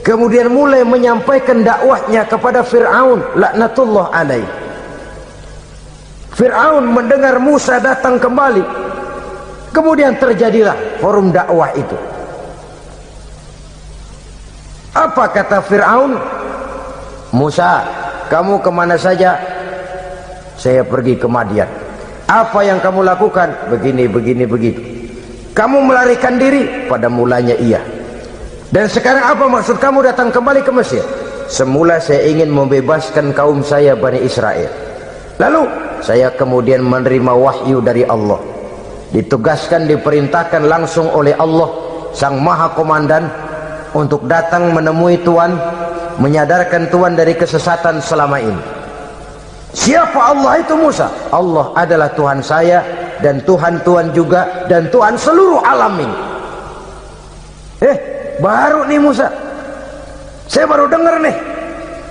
kemudian mulai menyampaikan dakwahnya kepada Fir'aun laknatullah alaih. Fir'aun mendengar Musa datang kembali, kemudian terjadilah forum dakwah itu. Apa kata Fir'aun? Musa, kamu kemana saja? Saya pergi ke Madian. Apa yang kamu lakukan? Begini, begini, begitu. Kamu melarikan diri? Pada mulanya iya. Dan sekarang apa maksud kamu datang kembali ke Mesir? Semula saya ingin membebaskan kaum saya Bani Israel. Lalu saya kemudian menerima wahyu dari Allah, ditugaskan, diperintahkan langsung oleh Allah Sang Maha Komandan untuk datang menemui Tuhan, menyadarkan Tuhan dari kesesatan selama ini. Siapa Allah itu Musa? Allah adalah Tuhan saya dan Tuhan-Tuhan juga dan Tuhan seluruh alam ini. Baru nih Musa, saya baru dengar nih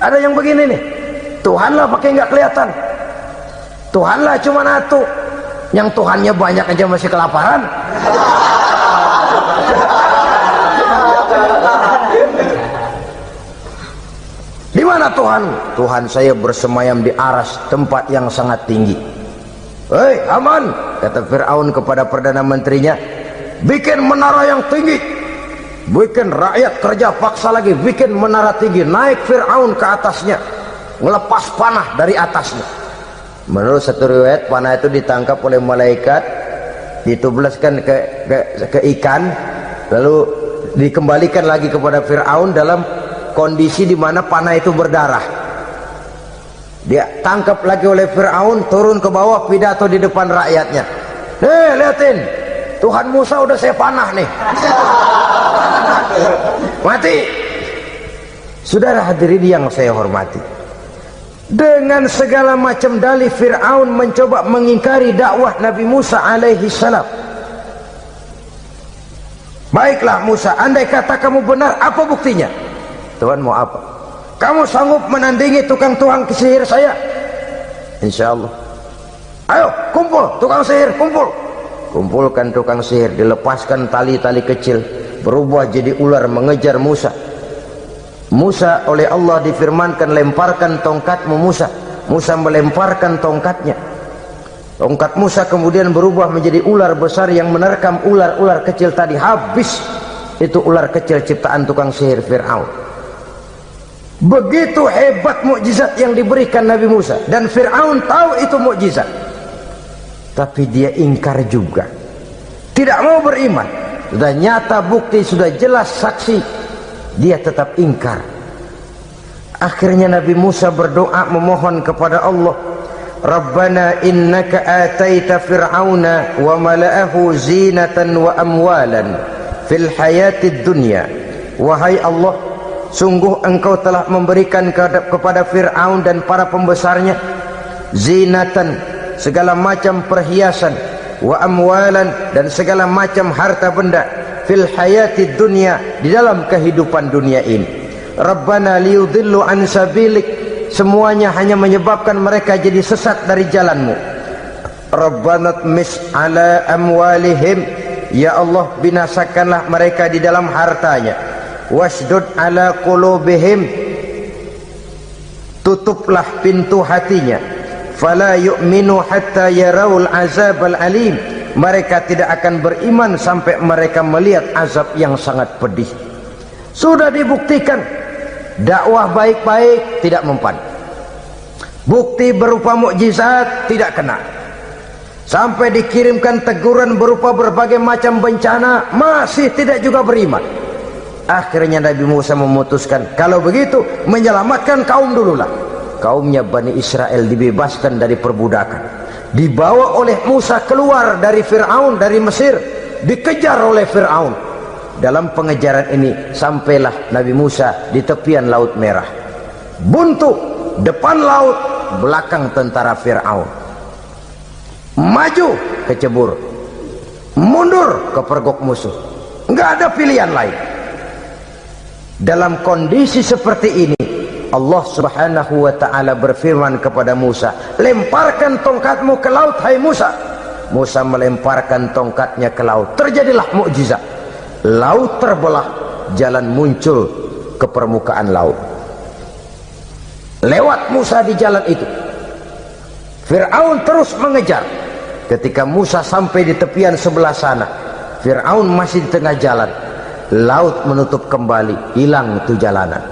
ada yang begini nih. Tuhanlah pakai nggak kelihatan, Tuhanlah cuma satu, yang Tuhannya banyak aja masih kelaparan. Di mana Tuhan? Tuhan saya bersemayam di aras, tempat yang sangat tinggi. Hei Haman, kata Fir'aun kepada Perdana Menterinya, bikin menara yang tinggi, bikin rakyat kerja paksa lagi, bikin menara tinggi, naik Fir'aun ke atasnya, ngelepas panah dari atasnya. Menurut satu riwayat, panah itu ditangkap oleh malaikat, ditublaskan ke ikan, lalu dikembalikan lagi kepada Fir'aun dalam kondisi di mana panah itu berdarah. Dia tangkap lagi oleh Fir'aun, turun ke bawah, pidato di depan rakyatnya. Nih liatin, Tuhan Musa udah saya panah nih. Mati. Saudara hadirin yang saya hormati, dengan segala macam dalih Fir'aun mencoba mengingkari dakwah Nabi Musa alaihi salam. Baiklah Musa, andai kata kamu benar, apa buktinya? Tuhan mau apa? Kamu sanggup menandingi tukang sihir saya? Insya Allah. Ayo kumpul tukang sihir, kumpul. Kumpulkan tukang sihir, dilepaskan tali-tali kecil, berubah jadi ular mengejar Musa. Musa oleh Allah difirmankan, lemparkan tongkatmu Musa. Musa melemparkan tongkatnya. Tongkat Musa kemudian berubah menjadi ular besar yang menerkam ular-ular kecil tadi. Habis itu ular kecil ciptaan tukang sihir Fir'aun. Begitu hebat mukjizat yang diberikan Nabi Musa, dan Fir'aun tahu itu mukjizat, tapi dia ingkar juga, tidak mau beriman. Sudah nyata bukti, sudah jelas saksi, dia tetap ingkar. Akhirnya Nabi Musa berdoa memohon kepada Allah, Rabbana innaka ataita fir'auna wa mala'ahu zinatan wa amwalan fil hayatid dunya. Wahai Allah, sungguh engkau telah memberikan kepada Fir'aun dan para pembesarnya zinatan, segala macam perhiasan, wa amwalan, dan segala macam harta benda, fil hayatid dunya, di dalam kehidupan dunia ini. Rabbana liyudillu an sabilik, semuanya hanya menyebabkan mereka jadi sesat dari jalanmu. Rabbana tmis ala amwalihim, ya Allah binasakanlah mereka di dalam hartanya. Wasdud ala qulubihim, tutuplah pintu hatinya. Fala yu'minu hatta yarawul azabal alim, mereka tidak akan beriman sampai mereka melihat azab yang sangat pedih. Sudah dibuktikan dakwah baik-baik tidak mempan, bukti berupa mukjizat tidak kena, sampai dikirimkan teguran berupa berbagai macam bencana masih tidak juga beriman. Akhirnya Nabi Musa memutuskan, kalau begitu menyelamatkan kaum dululah. Kaumnya Bani Israel dibebaskan dari perbudakan, dibawa oleh Musa keluar dari Fir'aun, dari Mesir, dikejar oleh Fir'aun. Dalam pengejaran ini sampailah Nabi Musa di tepian Laut Merah. Buntu, depan laut, belakang tentara Fir'aun. Maju kecebur, mundur kepergok musuh, nggak ada pilihan lain. Dalam kondisi seperti ini, Allah Subhanahu wa ta'ala berfirman kepada Musa, lemparkan tongkatmu ke laut, hai Musa. Musa melemparkan tongkatnya ke laut, terjadilah mukjizat. Laut terbelah, jalan muncul ke permukaan laut. Lewat Musa di jalan itu, Fir'aun terus mengejar. Ketika Musa sampai di tepian sebelah sana, Fir'aun masih di tengah jalan. Laut menutup kembali, hilang itu jalanan.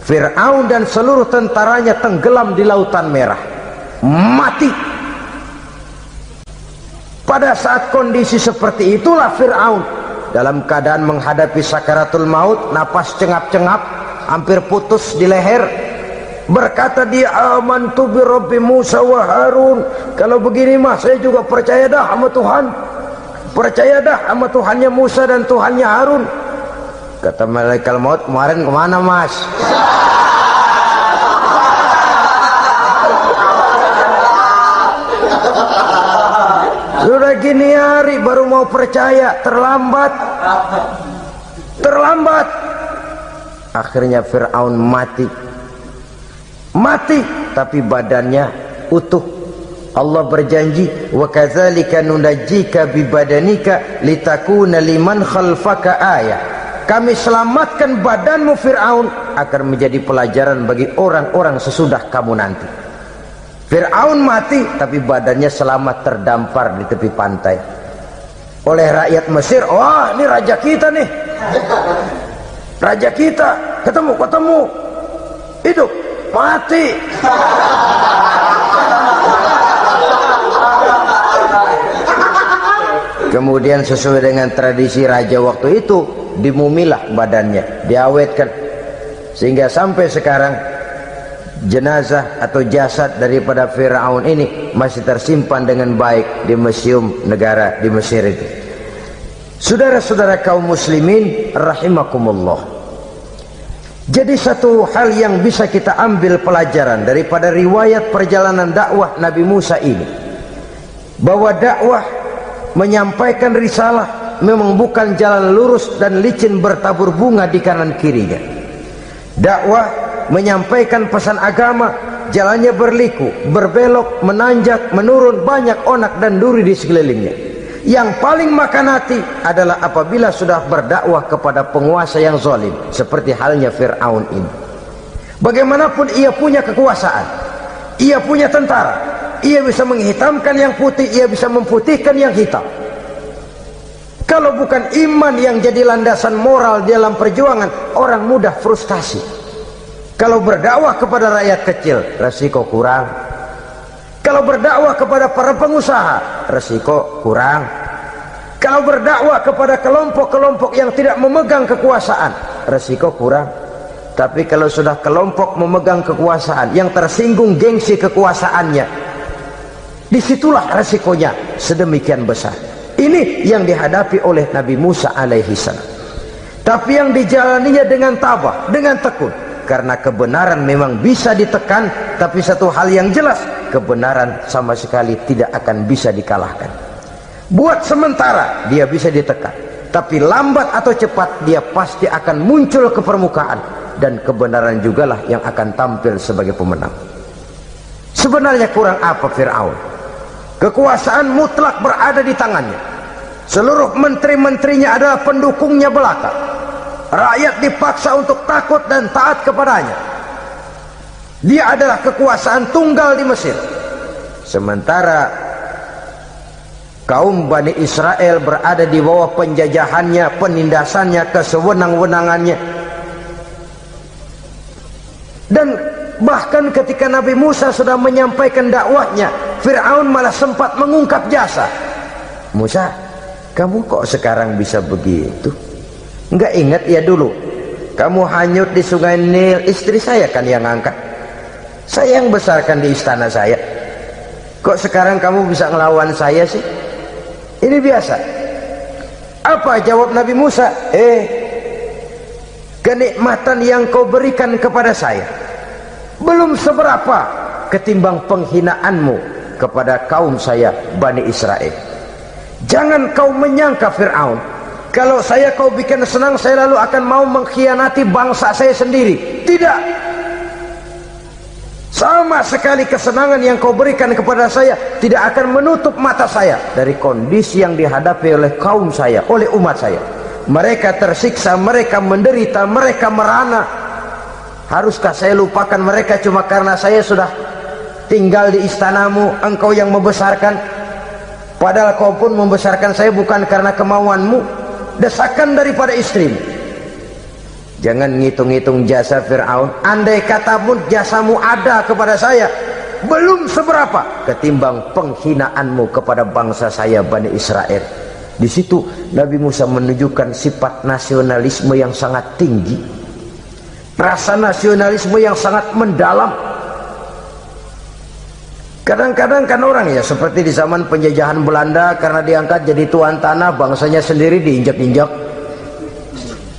Fir'aun dan seluruh tentaranya tenggelam di Lautan Merah, mati. Pada saat kondisi seperti itulah Fir'aun dalam keadaan menghadapi sakaratul maut, napas cengap-cengap, hampir putus di leher, berkata dia, amantu bi rabbi Musa wa Harun. Kalau begini mah saya juga percaya dah sama Tuhan, percaya dah sama Tuhannya Musa dan Tuhannya Harun. Kata malaikat maut, kemarin kemana mas? gini hari baru mau percaya, terlambat. Terlambat. Akhirnya Fir'aun mati. Mati, tapi badannya utuh. Allah berjanji, wa kadzalika nunajjika bi badanika litakuna liman khalfaka ayah. Kami selamatkan badanmu Fir'aun agar menjadi pelajaran bagi orang-orang sesudah kamu nanti. Fir'aun mati, tapi badannya selamat terdampar di tepi pantai oleh rakyat Mesir. Wah, ini raja kita nih, raja kita, ketemu hidup, mati. Kemudian sesuai dengan tradisi raja waktu itu, dimumilah badannya, diawetkan, sehingga sampai sekarang jenazah atau jasad daripada Fir'aun ini masih tersimpan dengan baik di museum negara di Mesir itu. Saudara-saudara kaum muslimin rahimakumullah, jadi satu hal yang bisa kita ambil pelajaran daripada riwayat perjalanan dakwah Nabi Musa ini, bahwa dakwah menyampaikan risalah memang bukan jalan lurus dan licin bertabur bunga di kanan kirinya. Dakwah menyampaikan pesan agama, jalannya berliku, berbelok, menanjak, menurun, banyak onak dan duri di sekelilingnya. Yang paling makan hati adalah apabila sudah berdakwah kepada penguasa yang zalim, seperti halnya Fir'aun ini. Bagaimanapun ia punya kekuasaan, ia punya tentara, ia bisa menghitamkan yang putih, ia bisa memutihkan yang hitam. Kalau bukan iman yang jadi landasan moral dalam perjuangan, orang mudah frustasi. Kalau berdakwah kepada rakyat kecil, resiko kurang. Kalau berdakwah kepada para pengusaha, resiko kurang. Kalau berdakwah kepada kelompok-kelompok yang tidak memegang kekuasaan, resiko kurang. Tapi kalau sudah kelompok memegang kekuasaan, yang tersinggung gengsi kekuasaannya, disitulah resikonya sedemikian besar. Ini yang dihadapi oleh Nabi Musa alaihi salam. Tapi yang dijalaninya dengan tabah, dengan tekun. Karena kebenaran memang bisa ditekan, tapi satu hal yang jelas, kebenaran sama sekali tidak akan bisa dikalahkan. Buat sementara dia bisa ditekan, tapi lambat atau cepat dia pasti akan muncul ke permukaan, dan kebenaran jugalah yang akan tampil sebagai pemenang. Sebenarnya kurang apa Fir'aun? Kekuasaan mutlak berada di tangannya. Seluruh menteri-menterinya adalah pendukungnya belaka. Rakyat dipaksa untuk takut dan taat kepadanya. Dia adalah kekuasaan tunggal di Mesir. Sementara kaum Bani Israel berada di bawah penjajahannya, penindasannya, kesewenang-wenangannya. Dan bahkan ketika Nabi Musa sudah menyampaikan dakwahnya, Fir'aun malah sempat mengungkap jasa. Musa, kamu kok sekarang bisa begitu? Enggak ingat ya dulu kamu hanyut di sungai Nil, istri saya kan yang angkat, saya yang besarkan di istana saya. Kok sekarang kamu bisa ngelawan saya sih? Ini biasa. Apa jawab Nabi Musa? Kenikmatan yang kau berikan kepada saya belum seberapa ketimbang penghinaanmu kepada kaum saya Bani Israel. Jangan kau menyangka Fir'aun, kalau saya kau bikin senang, saya lalu akan mau mengkhianati bangsa saya sendiri. Tidak. Sama sekali kesenangan yang kau berikan kepada saya tidak akan menutup mata saya dari kondisi yang dihadapi oleh kaum saya, oleh umat saya. Mereka tersiksa, mereka menderita, mereka merana. Haruskah saya lupakan mereka cuma karena saya sudah tinggal di istanamu, engkau yang membesarkan? Padahal kau pun membesarkan saya bukan karena kemauanmu. Desakan daripada istrimu. Jangan ngitung-ngitung jasa Fir'aun. Andai kata pun jasamu ada kepada saya, belum seberapa ketimbang penghinaanmu kepada bangsa saya Bani Israel. Di situ Nabi Musa menunjukkan sifat nasionalisme yang sangat tinggi, rasa nasionalisme yang sangat mendalam. Kadang-kadang kan orang ya seperti di zaman penjajahan Belanda, karena diangkat jadi tuan tanah, bangsanya sendiri diinjak-injak.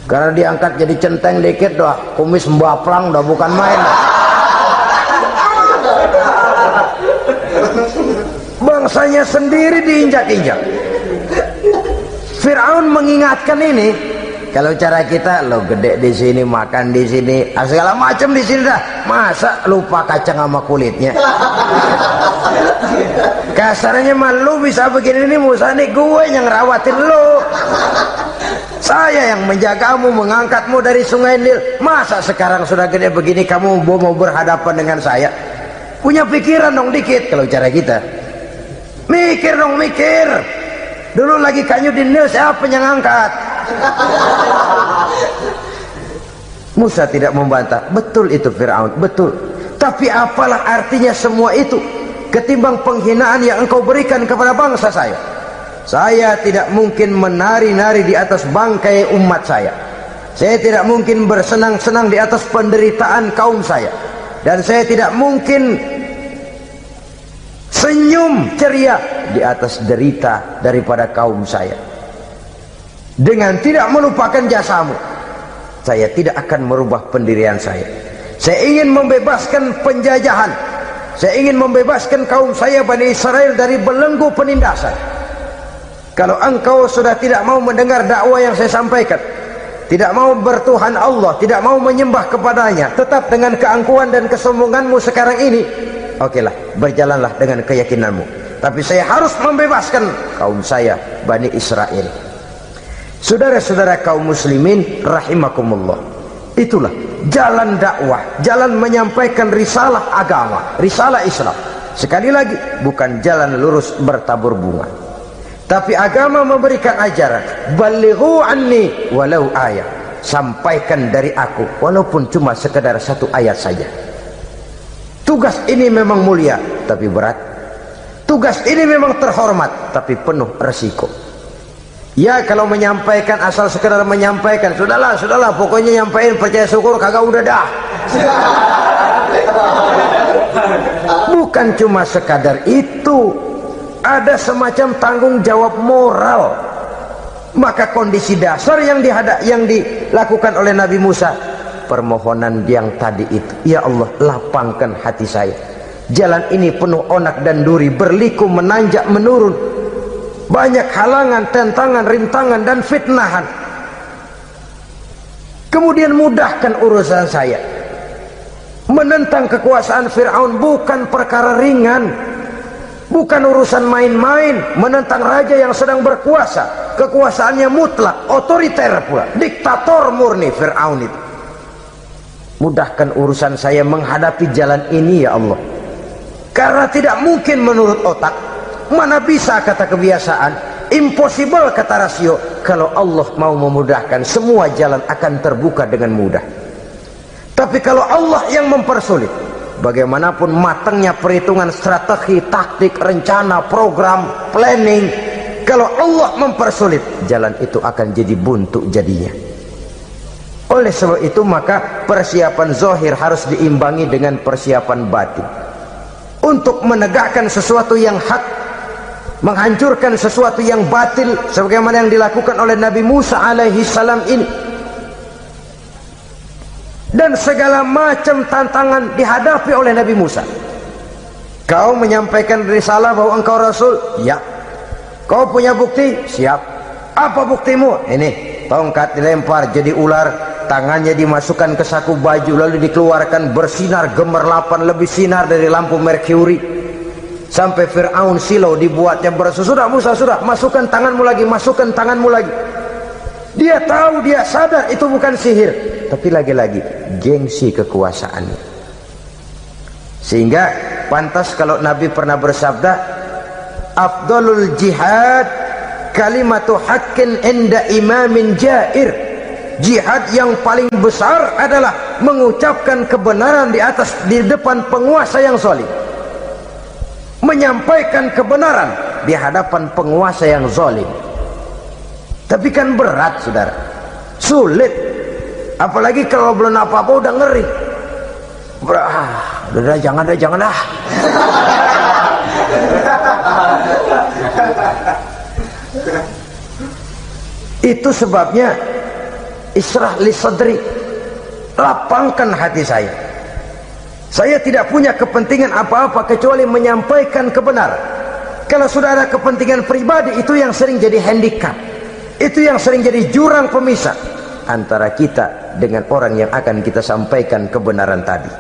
Karena diangkat jadi centeng dikit, dah kumis mbaplang, dah bukan main. Bangsanya sendiri diinjak-injak. Fir'aun mengingatkan ini. Kalau cara kita, lo gede di sini, makan di sini, segala macam di sini dah. Masa lupa kacang sama kulitnya? Kasarnya mah lu bisa begini nih, Musa nih gue yang ngerawatin lu. Saya yang menjagamu, mengangkatmu dari sungai Nil. Masa sekarang sudah gede begini kamu mau berhadapan dengan saya? Punya pikiran dong dikit kalau cara kita. Mikir dong, mikir. Dulu lagi kanyu di Nil, siapa yang angkat? Musa tidak membantah. Betul itu Fir'aun, betul. Tapi apalah artinya semua itu ketimbang penghinaan yang engkau berikan kepada bangsa saya? Saya tidak mungkin menari-nari di atas bangkai umat saya. Saya tidak mungkin bersenang-senang di atas penderitaan kaum saya. Dan saya tidak mungkin senyum ceria di atas derita daripada kaum saya. Dengan tidak melupakan jasamu, saya tidak akan merubah pendirian saya. Saya ingin membebaskan penjajahan. Saya ingin membebaskan kaum saya Bani Israel dari belenggu penindasan. Kalau engkau sudah tidak mau mendengar dakwah yang saya sampaikan, tidak mau bertuhan Allah, tidak mau menyembah kepadanya, tetap dengan keangkuhan dan kesombonganmu sekarang ini, okelah, berjalanlah dengan keyakinanmu. Tapi saya harus membebaskan kaum saya Bani Israel. Saudara-saudara kaum muslimin rahimakumullah, itulah jalan dakwah, jalan menyampaikan risalah agama, risalah Islam. Sekali lagi, bukan jalan lurus bertabur bunga, tapi agama memberikan ajaran, balighu anni walau ayat, sampaikan dari aku walaupun cuma sekedar satu ayat saja. Tugas ini memang mulia tapi berat. Tugas ini memang terhormat tapi penuh resiko. Ya kalau menyampaikan asal sekedar menyampaikan, sudahlah, pokoknya nyampaikan, percaya syukur kagak, udah dah. Bukan cuma sekadar itu, ada semacam tanggung jawab moral. Maka kondisi dasar yang dilakukan oleh Nabi Musa, permohonan yang tadi itu, ya Allah lapangkan hati saya. Jalan ini penuh onak dan duri, berliku, menanjak, menurun. Banyak halangan, tentangan, rintangan dan fitnahan. Kemudian mudahkan urusan saya. Menentang kekuasaan Fir'aun bukan perkara ringan, bukan urusan main-main. Menentang raja yang sedang berkuasa, kekuasaannya mutlak, otoriter pula, diktator murni Fir'aun itu. Mudahkan urusan saya menghadapi jalan ini ya Allah. Karena tidak mungkin menurut otak. Mana bisa kata kebiasaan, impossible kata rasio. Kalau Allah mau memudahkan, semua jalan akan terbuka dengan mudah. Tapi kalau Allah yang mempersulit, bagaimanapun matangnya perhitungan strategi, taktik, rencana, program, planning, kalau Allah mempersulit, jalan itu akan jadi buntu jadinya. Oleh sebab itu maka persiapan zahir harus diimbangi dengan persiapan batin untuk menegakkan sesuatu yang hak, menghancurkan sesuatu yang batil, sebagaimana yang dilakukan oleh Nabi Musa alaihi salam ini. Dan segala macam tantangan dihadapi oleh Nabi Musa. Kau menyampaikan risalah bahwa engkau Rasul? Ya. Kau punya bukti? Siap. Apa buktimu? Ini, tongkat dilempar jadi ular, tangannya dimasukkan ke saku baju, lalu dikeluarkan bersinar gemerlapan, lebih sinar dari lampu merkuri. Sampai Fir'aun silau dibuatnya berasa. Sudah Musa, sudah, masukkan tanganmu lagi, masukkan tanganmu lagi. Dia tahu, dia sadar itu bukan sihir, tapi lagi-lagi gengsi kekuasaannya. Sehingga pantas kalau Nabi pernah bersabda, afdalul jihad kalimatu haqqin inda imamin jair. Jihad yang paling besar adalah mengucapkan kebenaran di depan penguasa yang zalim. Menyampaikan kebenaran di hadapan penguasa yang zalim. Tapi kan berat saudara, sulit, apalagi kalau belum apa-apa udah ngeri. Udah jangan dah. Itu sebabnya Ishrah li sadri, lapangkan hati saya. Saya tidak punya kepentingan apa-apa kecuali menyampaikan kebenaran. Kalau sudah ada kepentingan pribadi, itu yang sering jadi handicap, itu yang sering jadi jurang pemisah antara kita dengan orang yang akan kita sampaikan kebenaran tadi.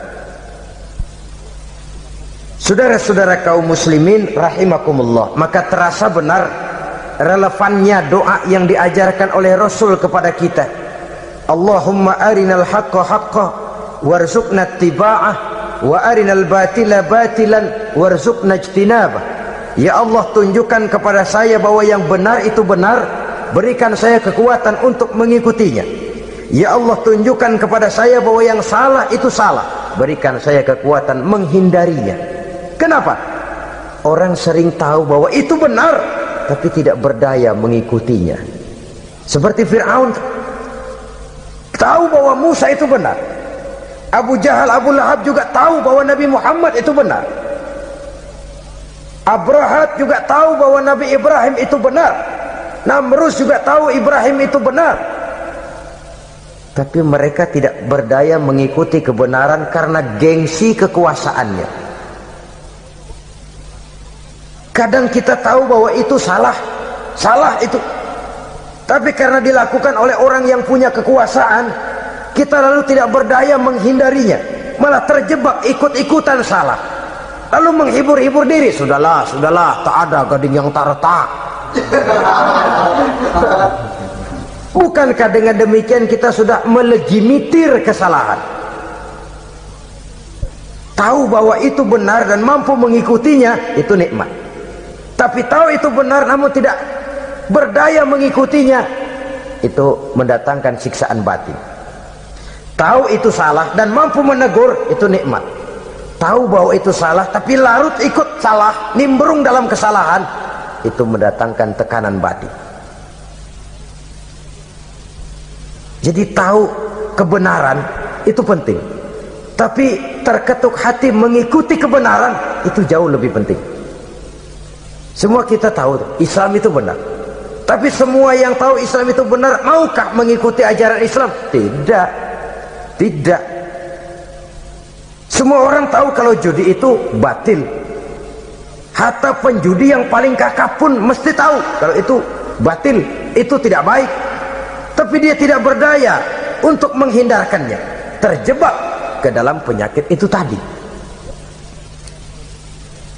Saudara-saudara kaum muslimin rahimakumullah, maka terasa benar relevannya doa yang diajarkan oleh Rasul kepada kita. Allahumma arinal haqqa haqqa warzuqna ittiba'ah wa arinal batila batilan warzuqna ijtinabah. Ya Allah, tunjukkan kepada saya bahwa yang benar itu benar, berikan saya kekuatan untuk mengikutinya. Ya Allah, tunjukkan kepada saya bahwa yang salah itu salah, berikan saya kekuatan menghindarinya. Kenapa? Orang sering tahu bahwa itu benar, tapi tidak berdaya mengikutinya. Seperti Fir'aun, tahu bahwa Musa itu benar. Abu Jahal, Abu Lahab juga tahu bahwa Nabi Muhammad itu benar. Abrahat juga tahu bahwa Nabi Ibrahim itu benar. Namrus juga tahu Ibrahim itu benar. Tapi mereka tidak berdaya mengikuti kebenaran karena gengsi kekuasaannya. Kadang kita tahu bahwa itu salah, salah itu. Tapi karena dilakukan oleh orang yang punya kekuasaan, kita lalu tidak berdaya menghindarinya, malah terjebak ikut-ikutan salah, lalu menghibur-hibur diri. Sudahlah, sudahlah, tak ada gading yang tak retak. Bukankah dengan demikian kita sudah melegimitir kesalahan? Tahu bahwa itu benar dan mampu mengikutinya, itu nikmat. Tapi tahu itu benar namun tidak berdaya mengikutinya, itu mendatangkan siksaan batin. Tahu itu salah dan mampu menegur, itu nikmat. Tahu bahwa itu salah tapi larut ikut salah, nimbrung dalam kesalahan, itu mendatangkan tekanan batin. Jadi tahu kebenaran itu penting, tapi terketuk hati mengikuti kebenaran itu jauh lebih penting. Semua kita tahu Islam itu benar, tapi semua yang tahu Islam itu benar maukah mengikuti ajaran Islam? Tidak, tidak. Semua orang tahu kalau judi itu batil. Hatta penjudi yang paling kakap pun mesti tahu kalau itu batil, itu tidak baik. Tapi dia tidak berdaya untuk menghindarkannya, terjebak ke dalam penyakit itu tadi.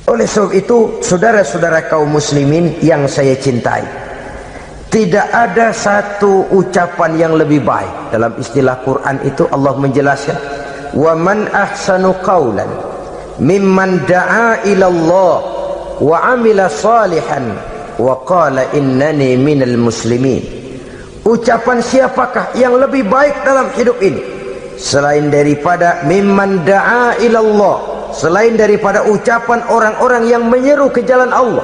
Oleh sebab itu, saudara-saudara kaum muslimin yang saya cintai, tidak ada satu ucapan yang lebih baik. Dalam istilah Quran itu Allah menjelaskan, wa man ahsanu qawlan mimman da'a ila Allah wa amila salihan wa qala innani minal muslimin. Ucapan siapakah yang lebih baik dalam hidup ini selain daripada mimman da'a ila Allah, selain daripada ucapan orang-orang yang menyeru ke jalan Allah,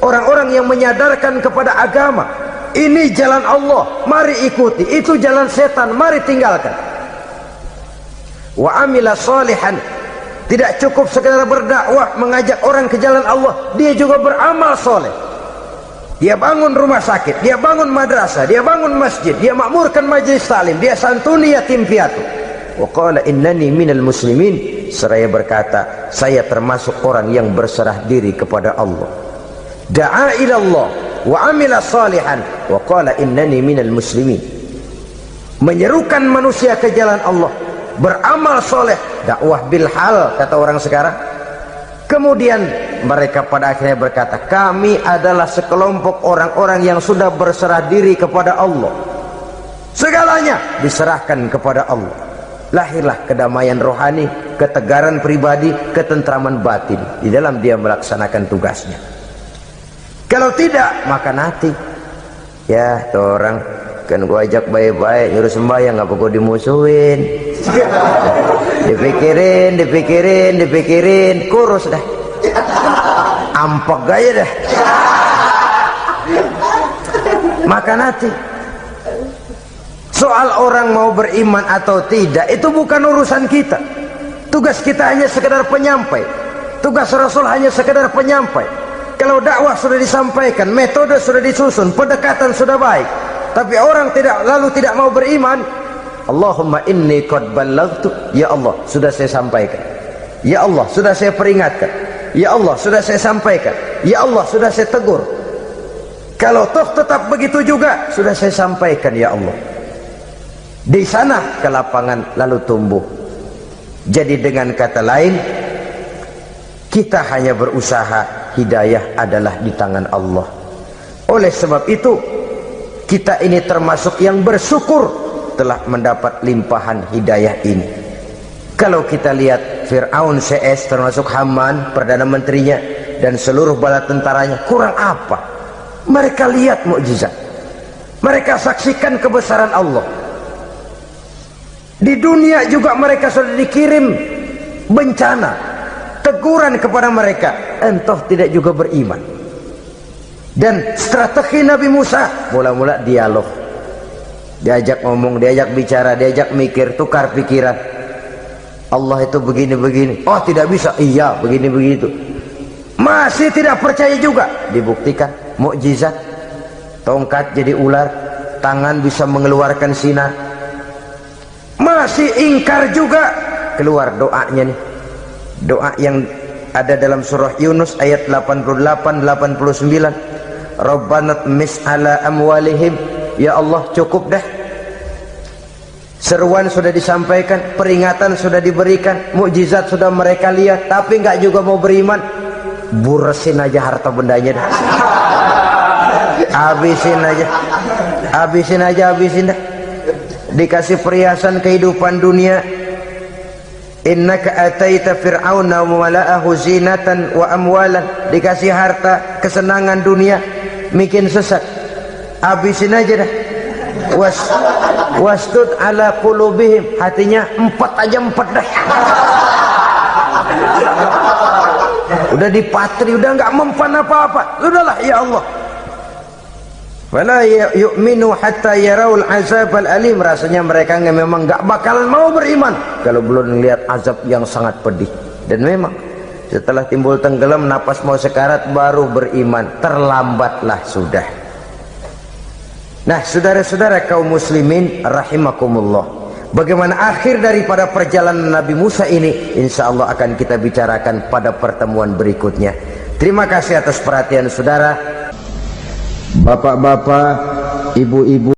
orang-orang yang menyadarkan kepada agama, ini jalan Allah, mari ikuti, itu jalan setan, mari tinggalkan. Wa amila salihan, tidak cukup sekedar berdakwah mengajak orang ke jalan Allah, dia juga beramal soleh. Dia bangun rumah sakit, dia bangun madrasah, dia bangun masjid, dia makmurkan majlis taklim, dia santuni yatim piatu. Wa qala innani minal muslimin, seraya berkata, saya termasuk orang yang berserah diri kepada Allah. Da'a ila Allah wa amila salihan wa qala innani minal muslimin. Menyerukan manusia ke jalan Allah, beramal soleh, dakwah bil hal kata orang sekarang. Kemudian mereka pada akhirnya berkata, kami adalah sekelompok orang-orang yang sudah berserah diri kepada Allah, segalanya diserahkan kepada Allah. Lahirlah kedamaian rohani, ketegaran pribadi, ketentraman batin di dalam dia melaksanakan tugasnya. Kalau tidak, maka nanti ya tuh orang kan gua ajak baik-baik nyuruh sembahyang, ngapa gua dimusuhin. dipikirin kurus dah, ampok gaya dah. Maka nanti soal orang mau beriman atau tidak itu bukan urusan kita. Tugas kita hanya sekedar penyampai, tugas Rasul hanya sekedar penyampai. Kalau dakwah sudah disampaikan, metode sudah disusun, pendekatan sudah baik, tapi orang tidak mau beriman, Allahumma inni qad ballaghtu, ya Allah sudah saya sampaikan, ya Allah sudah saya peringatkan, Ya Allah, sudah saya sampaikan. Ya Allah, sudah saya tegur. Kalau toh tetap begitu juga, sudah saya sampaikan ya Allah. Di sana kelapangan lalu tumbuh. Jadi dengan kata lain, kita hanya berusaha, hidayah adalah di tangan Allah. Oleh sebab itu, kita ini termasuk yang bersyukur telah mendapat limpahan hidayah ini. Kalau kita lihat Fir'aun CS, termasuk Haman, Perdana Menterinya, dan seluruh bala tentaranya, kurang apa? Mereka lihat mukjizat, mereka saksikan kebesaran Allah. Di dunia juga mereka sudah dikirim bencana, teguran kepada mereka, entah tidak juga beriman. Dan strategi Nabi Musa mula-mula dialog, diajak ngomong, diajak bicara, diajak mikir, tukar pikiran. Allah itu begini-begini, oh tidak bisa, iya begini-begitu. Masih tidak percaya juga, dibuktikan mukjizat, tongkat jadi ular, tangan bisa mengeluarkan sinar. Masih ingkar juga, keluar doanya nih, doa yang ada dalam surah Yunus ayat 88-89. Rabbana tmis ala amwalihim, ya Allah cukup dah. Seruan sudah disampaikan, peringatan sudah diberikan, mukjizat sudah mereka lihat, tapi nggak juga mau beriman. Buresin aja harta bendanya dah. Habisin aja, habisin aja, habisin dah. Dikasih perhiasan kehidupan dunia. Innaka ataita fir'auna wa mala'ahu zinatan wa amwalan. Dikasih harta, kesenangan dunia, bikin sesat. Habisin aja dah. Wastud ala qulubihim, hatinya 4 dah. Udah dipatri, udah nggak mempan apa-apa. Sudahlah ya Allah. Wala yu'minu hatta yaraul azab al-alim. Rasanya mereka memang nggak bakalan mau beriman kalau belum melihat azab yang sangat pedih. Dan memang setelah timbul tenggelam, napas mau sekarat, baru beriman. Terlambatlah sudah. Nah, saudara-saudara kaum muslimin rahimakumullah, bagaimana akhir daripada perjalanan Nabi Musa ini, insya Allah akan kita bicarakan pada pertemuan berikutnya. Terima kasih atas perhatian saudara. Bapak-bapak, ibu-ibu